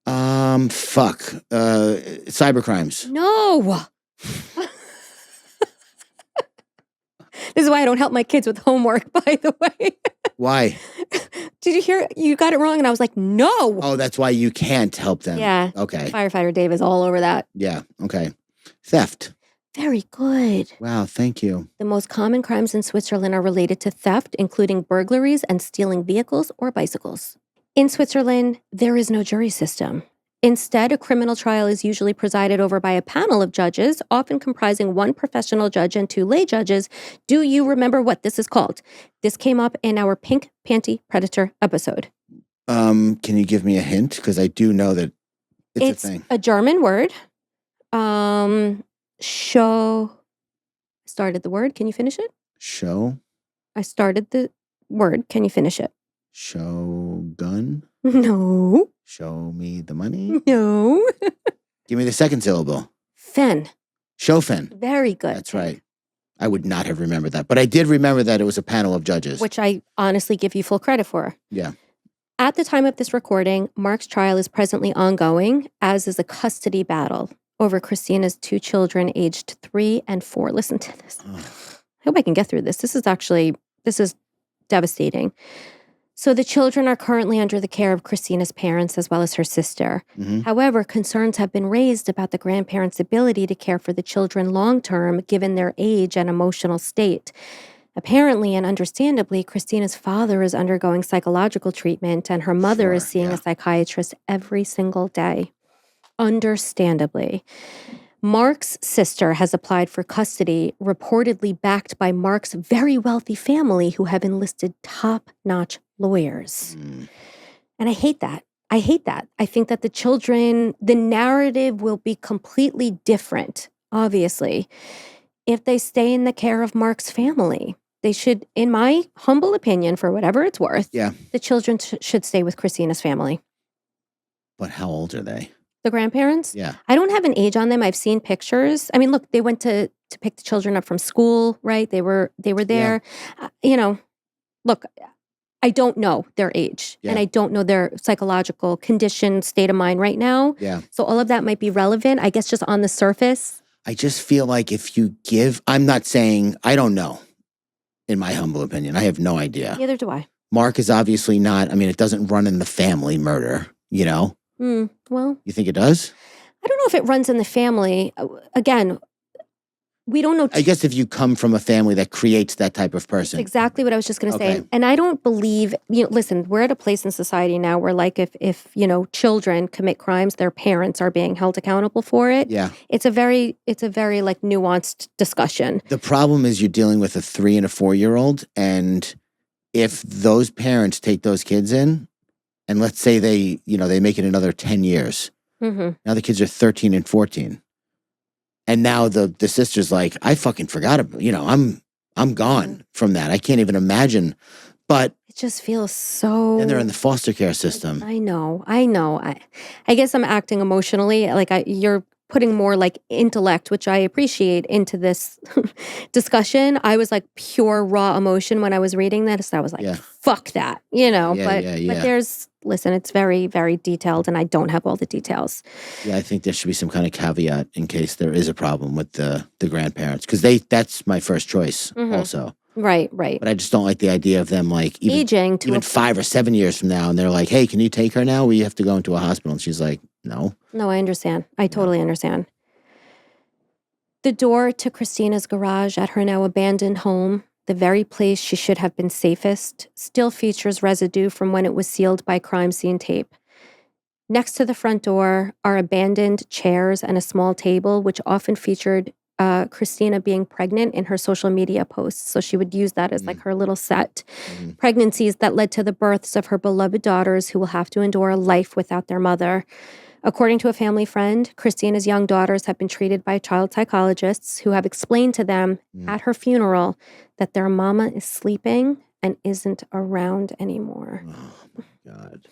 Fuck. Cybercrimes.
No. This is why I don't help my kids with homework, by the way.
Why?
Did you hear? You got it wrong. And I was like, no.
Oh, that's why you can't help them.
Yeah.
Okay.
Firefighter Dave is all over that.
Yeah. Okay. Theft.
Very good.
Wow. Thank you.
The most common crimes in Switzerland are related to theft, including burglaries and stealing vehicles or bicycles. In Switzerland, there is no jury system. Instead, a criminal trial is usually presided over by a panel of judges, often comprising one professional judge and 2 lay judges. Do you remember what this is called? This came up in our Pink Panty Predator episode.
Can you give me a hint? Because I do know that it's a thing.
A German word. Show. Started the word. Can you finish it?
Show.
I started the word. Can you finish it?
Shogun.
No.
Show me the money.
No.
Give me the second syllable.
Fen.
Shofen.
Very good.
That's right. I would not have remembered that. But I did remember that it was a panel of judges.
Which I honestly give you full credit for.
Yeah.
At the time of this recording, Mark's trial is presently ongoing, as is a custody battle over Kristina's 2 children aged 3 and 4. Listen to this. I hope I can get through this. This is devastating. So the children are currently under the care of Kristina's parents as well as her sister.
Mm-hmm.
However, concerns have been raised about the grandparents' ability to care for the children long-term, given their age and emotional state. Apparently and understandably, Kristina's father is undergoing psychological treatment and her mother is seeing a psychiatrist every single day. Understandably. Mark's sister has applied for custody, reportedly backed by Mark's very wealthy family who have enlisted top-notch lawyers. And I hate that. I think that the narrative will be completely different, obviously, if they stay in the care of Mark's family. They should, in my humble opinion, for whatever it's worth, the children should stay with Kristina's family.
But how old are they?
The grandparents?
Yeah.
I don't have an age on them. I've seen pictures. I mean, look, they went to pick the children up from school, right? They were there. Look, I don't know their age and I don't know their psychological condition, state of mind right now.
Yeah.
So all of that might be relevant, I guess, just on the surface.
I just feel like if you give, I'm not saying, I don't know, in my humble opinion. I have no idea.
Neither do I.
Mark is obviously not, I mean, it doesn't run in the family murder, you know?
Well.
You think it does?
I don't know if it runs in the family. Again, we don't know.
I guess if you come from a family that creates that type of person.
That's exactly what I was just going to say. And I don't believe, listen, we're at a place in society now where like if children commit crimes, their parents are being held accountable for it.
Yeah.
It's a very like nuanced discussion.
The problem is you're dealing with a 3 and a 4-year-old. And if those parents take those kids in, and let's say they make it another 10 years.
Mm-hmm.
Now the kids are 13 and 14. And now the sister's like, I fucking forgot about, I'm gone from that. I can't even imagine. But
it just feels so.
And they're in the foster care system.
I know. I guess I'm acting emotionally. Like you're putting more like intellect, which I appreciate, into this discussion. I was like pure raw emotion when I was reading this. I was like, fuck that, but listen, it's very, very detailed and I don't have all the details.
Yeah, I think there should be some kind of caveat in case there is a problem with the grandparents. Because that's my first choice also.
Right.
But I just don't like the idea of them like
aging to
even 5 or 7 years from now. And they're like, hey, can you take her now? We have to go into a hospital. And she's like, no.
No, I understand. I totally understand. The door to Kristina's garage at her now abandoned home, the very place she should have been safest, still features residue from when it was sealed by crime scene tape. Next to the front door are abandoned chairs and a small table, which often featured Kristina being pregnant in her social media posts. So she would use that as like her little set. Pregnancies that led to the births of her beloved daughters who will have to endure a life without their mother. According to a family friend, Kristina's young daughters have been treated by child psychologists who have explained to them at her funeral that their mama is sleeping and isn't around anymore.
Oh, my God.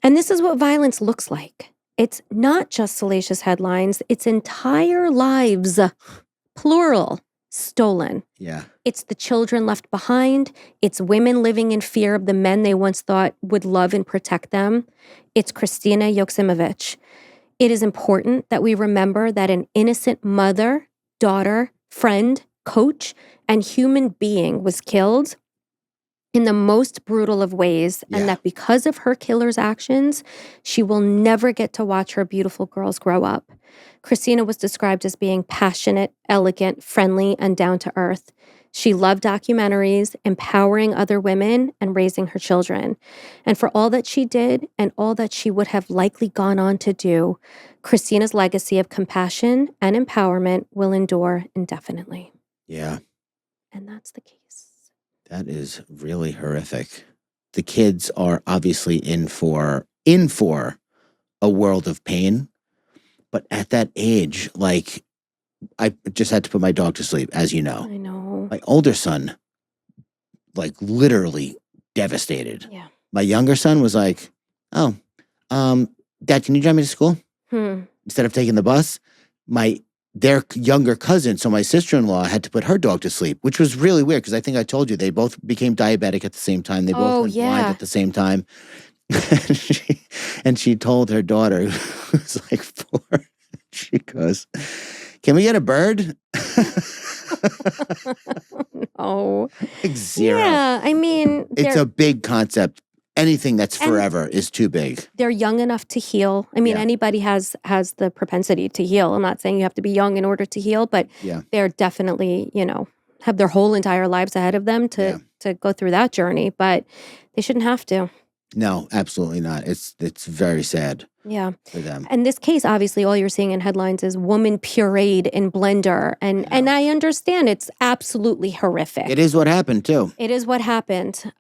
And this is what violence looks like. It's not just salacious headlines. It's entire lives, plural, stolen.
Yeah.
It's the children left behind. It's women living in fear of the men they once thought would love and protect them. It's Kristina Joksimovic. It is important that we remember that an innocent mother, daughter, friend, coach, and human being was killed in the most brutal of ways,
Yeah.
and that because of her killer's actions, she will never get to watch her beautiful girls grow up. Kristina was described as being passionate, elegant, friendly, and down to earth. She loved documentaries, empowering other women, and raising her children. And for all that she did and all that she would have likely gone on to do, Kristina's legacy of compassion and empowerment will endure indefinitely.
Yeah.
And that's the case.
That is really horrific. The kids are obviously in for a world of pain. But at that age, like, I just had to put my dog to sleep, as you know.
I know.
My older son, like, literally devastated.
Yeah.
My younger son was like, oh, Dad, can you drive me to school? Instead of taking the bus, their younger cousin, so my sister-in-law, had to put her dog to sleep, which was really weird because I think I told you they both became diabetic at the same time. They both went blind at the same time. and she told her daughter, who was like 4, she goes, can we get a bird?
No.
Like 0.
Yeah, I mean,
It's a big concept. Anything that's forever is too big.
They're young enough to heal. I mean, anybody has the propensity to heal. I'm not saying you have to be young in order to heal, but they're definitely, have their whole entire lives ahead of them to go through that journey, but they shouldn't have to.
No, absolutely not. It's very sad.
Yeah.
For them.
And this case, obviously, all you're seeing in headlines is woman pureed in blender. And I understand it's absolutely horrific.
It is what happened, too.
It is what happened.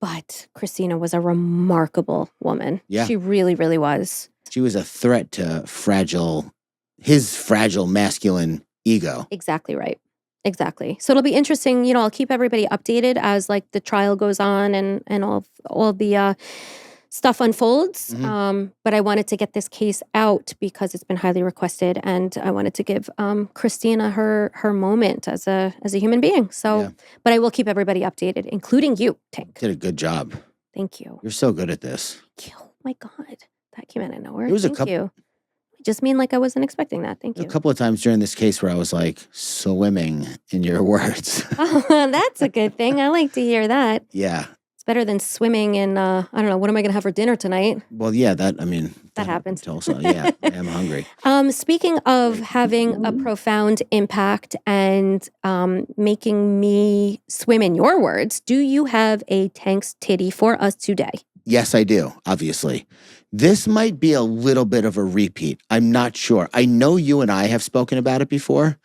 But Kristina was a remarkable woman.
Yeah.
She really, really was.
She was a threat to his fragile masculine ego.
Exactly right. Exactly. So it'll be interesting. I'll keep everybody updated as like the trial goes on and all the stuff unfolds.
Mm-hmm.
But I wanted to get this case out because it's been highly requested, and I wanted to give Kristina her moment as a human being. So, but I will keep everybody updated, including you, Tank.
Did a good job.
Thank you.
You're so good at this.
Oh my God, that came out of nowhere.
It was
Thank you. I just mean like I wasn't expecting that. Thank you.
A couple of times during this case where I was like swimming in your words.
Oh, that's a good thing. I like to hear that.
Yeah.
It's better than swimming in, I don't know, what am I going to have for dinner tonight?
Well, yeah, that
happens.
Also, yeah, I am hungry.
Speaking of having a profound impact and making me swim in your words, do you have a Tank's titty for us today?
Yes, I do, obviously. This might be a little bit of a repeat. I'm not sure. I know you and I have spoken about it before.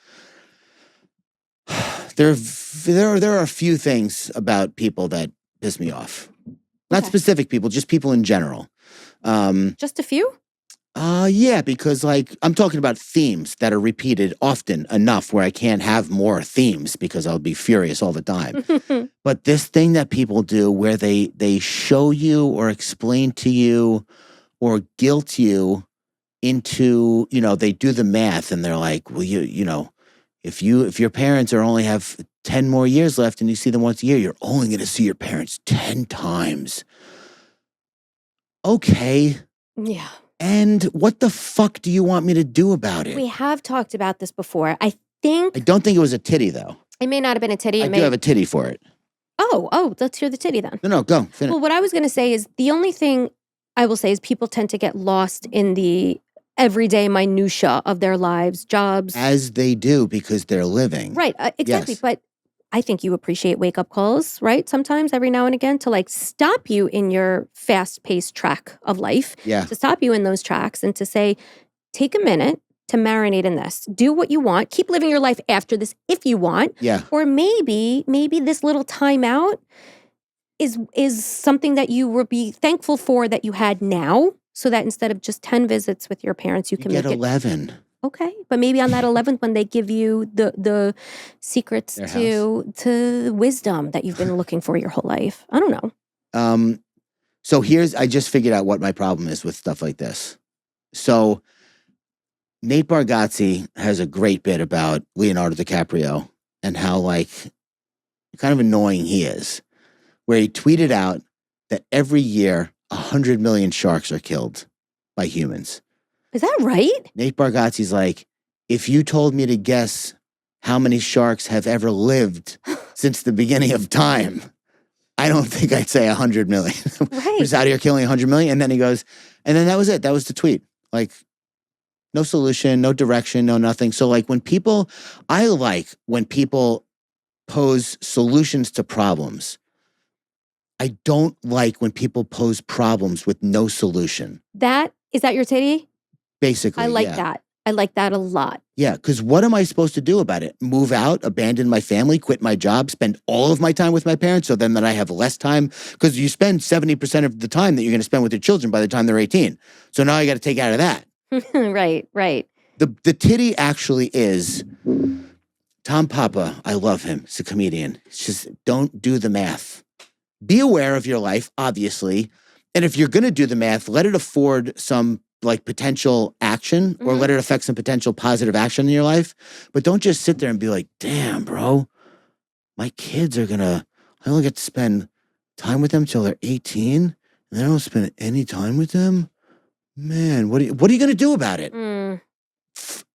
There are a few things about people that piss me off. Not specific people, just people in general.
Just a few?
Yeah, because like I'm talking about themes that are repeated often enough where I can't have more themes because I'll be furious all the time. But this thing that people do where they show you or explain to you or guilt you into, they do the math and they're like, well, if your parents only have 10 more years left and you see them once a year, you're only going to see your parents 10 times. Okay.
Yeah.
And what the fuck do you want me to do about it?
We have talked about this before. I don't
think it was a titty, though.
It may not have been a titty.
I do have a titty for it.
Oh, let's hear the titty then.
No, go. Finish.
Well, what I was going to say is the only thing I will say is people tend to get lost in the everyday minutia of their lives, jobs.
As they do because they're living.
Right, exactly. Yes. But I think you appreciate wake-up calls, right? Sometimes every now and again to like stop you in your fast-paced track of life.
Yeah.
To stop you in those tracks and to say, take a minute to marinate in this. Do what you want. Keep living your life after this if you want.
Yeah.
Or maybe this little timeout is something that you will be thankful for that you had now, so that instead of just 10 visits with your parents, you can
get
make
11.
Okay, but maybe on that 11th one, they give you the secrets to wisdom that you've been looking for your whole life. I don't know.
So I just figured out what my problem is with stuff like this. So Nate Bargatze has a great bit about Leonardo DiCaprio and how like kind of annoying he is, where he tweeted out that every year 100 million sharks are killed by humans.
Is that right?
Nate Bargatze's like, if you told me to guess how many sharks have ever lived since the beginning of time, I don't think I'd say 100 million.
Right.
He's out here killing 100 million. And then he goes, and then that was it. That was the tweet. Like, no solution, no direction, no nothing. So like I like when people pose solutions to problems. I don't like when people pose problems with no solution.
Is that your titty?
Basically,
I like
yeah.
that. I like that a lot.
Yeah, because what am I supposed to do about it? Move out, abandon my family, quit my job, spend all of my time with my parents so then that I have less time? Because you spend 70% of the time that you're going to spend with your children by the time they're 18. So now I got to take out of that.
Right.
The titty actually is Tom Papa. I love him. He's a comedian. It's just don't do the math. Be aware of your life, obviously. And if you're going to do the math, let it afford some like potential action or let it affect some potential positive action in your life. But don't just sit there and be like, damn, bro, my kids are I only get to spend time with them till they're 18 and then I don't spend any time with them. Man, what are you going to do about it?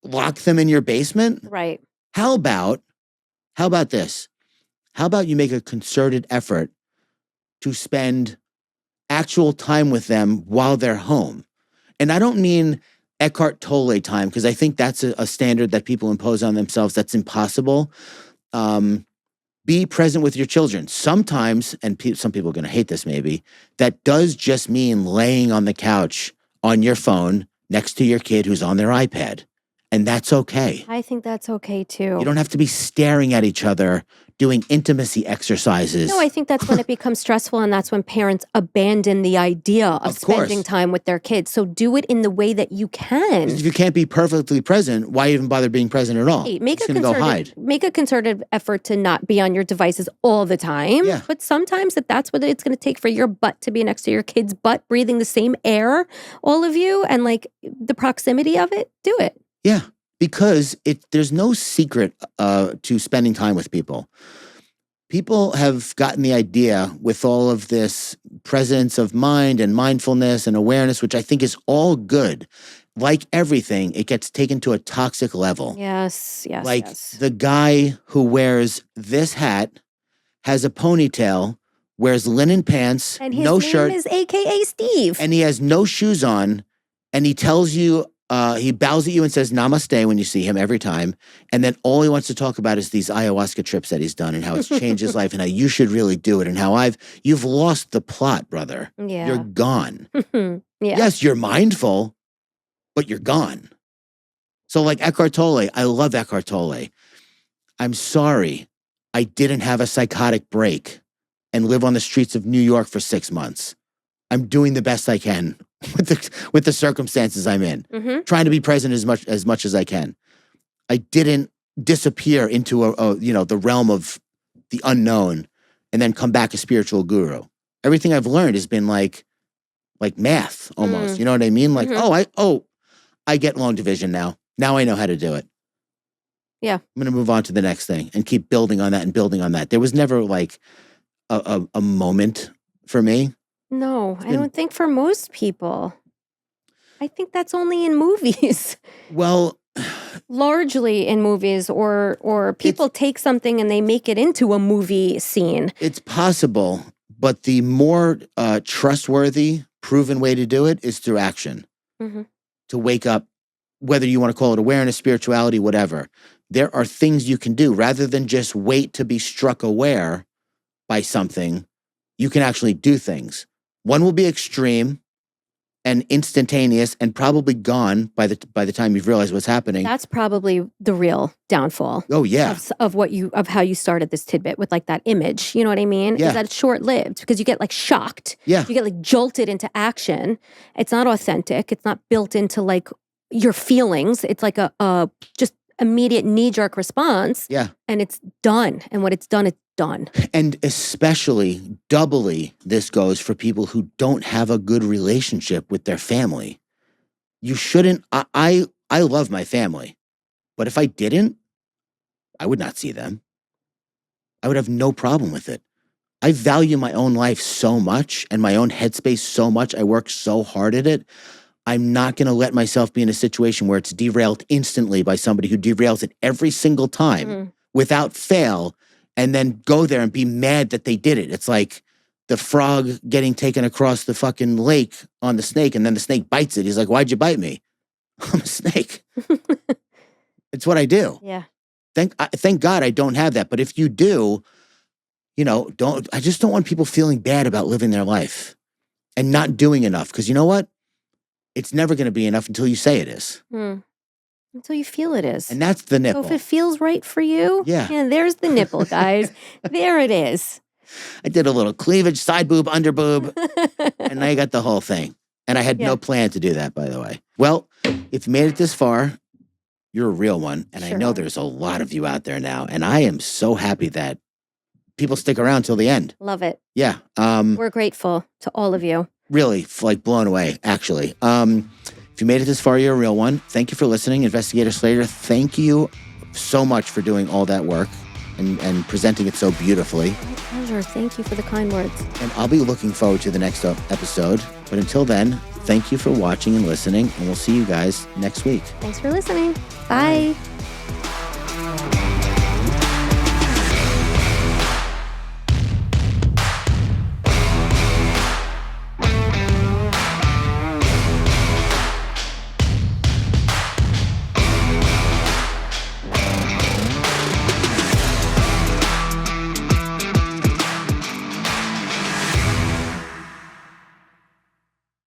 Lock them in your basement?
Right.
How about this? How about you make a concerted effort to spend actual time with them while they're home? And I don't mean Eckhart Tolle time, because I think that's a standard that people impose on themselves. That's impossible. Be present with your children. Sometimes, and some people are going to hate this maybe, that does just mean laying on the couch on your phone next to your kid who's on their iPad. And that's okay.
I think that's okay too.
You don't have to be staring at each other doing intimacy exercises.
No, I think that's when it becomes stressful, and that's when parents abandon the idea of spending time with their kids. So do it in the way that you can.
If you can't be perfectly present, why even bother being present at all?
Hey, make a concerted effort to not be on your devices all the time.
Yeah.
But sometimes if that's what it's going to take for your butt to be next to your kid's butt, breathing the same air, all of you, and like the proximity of it, do it.
Yeah. Because there's no secret to spending time with people. People have gotten the idea with all of this presence of mind and mindfulness and awareness, which I think is all good. Like everything, it gets taken to a toxic level.
Yes.
Like the guy who wears this hat, has a ponytail, wears linen pants,
and his
no
name
shirt.
is AKA Steve.
And he has no shoes on, and he tells you, he bows at you and says namaste when you see him every time. And then all he wants to talk about is these ayahuasca trips that he's done and how it's changed his life and how you should really do it and how you've lost the plot, brother.
Yeah.
You're gone.
Yeah.
Yes, you're mindful, but you're gone. So like Eckhart Tolle, I love Eckhart Tolle. I'm sorry I didn't have a psychotic break and live on the streets of New York for 6 months. I'm doing the best I can with the circumstances I'm in, trying to be present as much as I can. I didn't disappear into the realm of the unknown and then come back a spiritual guru. Everything I've learned has been like math almost. You know what I mean? Like, I get long division now. Now I know how to do it.
Yeah.
I'm going to move on to the next thing and keep building on that and building on that. There was never like a moment for me.
No, I don't think for most people. I think that's only in movies.
Well,
largely in movies or people take something and they make it into a movie scene.
It's possible, but the more trustworthy, proven way to do it is through action. To wake up, whether you want to call it awareness, spirituality, whatever. There are things you can do rather than just wait to be struck aware by something. You can actually do things. One will be extreme and instantaneous and probably gone by the time you've realized what's happening.
That's probably the real downfall.
Oh yeah.
Of how you started this tidbit with like that image. You know what I mean?
Yeah.
Is that it's short-lived because you get like shocked.
Yeah.
You get like jolted into action. It's not authentic. It's not built into like your feelings. It's like a just immediate knee-jerk response.
Yeah.
And it's done. And when it's done, it's done.
And especially, doubly, this goes for people who don't have a good relationship with their family. You shouldn't, I I love my family, but if I didn't, I would not see them. I would have no problem with it. I value my own life so much and my own headspace so much. I work so hard at it. I'm not going to let myself be in a situation where it's derailed instantly by somebody who derails it every single time without fail, and then go there and be mad that they did it. It's like the frog getting taken across the fucking lake on the snake, and then the snake bites it. He's like, why'd you bite me? I'm a snake. It's what I do.
Yeah.
Thank God I don't have that. But if you do, I just don't want people feeling bad about living their life and not doing enough. Because you know what? It's never going to be enough until you say it is.
Until you feel it is.
And that's the nipple.
So if it feels right for you, there's the nipple, guys. There it is.
I did a little cleavage, side boob, under boob, and now you got the whole thing. And I had no plan to do that, by the way. Well, if you made it this far, you're a real one. And I know there's a lot of you out there now. And I am so happy that people stick around till the end.
Love it.
Yeah.
We're grateful to all of you.
Really, like blown away, actually. If you made it this far, you're a real one. Thank you for listening. Investigator Slater, thank you so much for doing all that work and presenting it so beautifully.
My pleasure. Thank you for the kind words.
And I'll be looking forward to the next episode. But until then, thank you for watching and listening, and we'll see you guys next week.
Thanks for listening. Bye.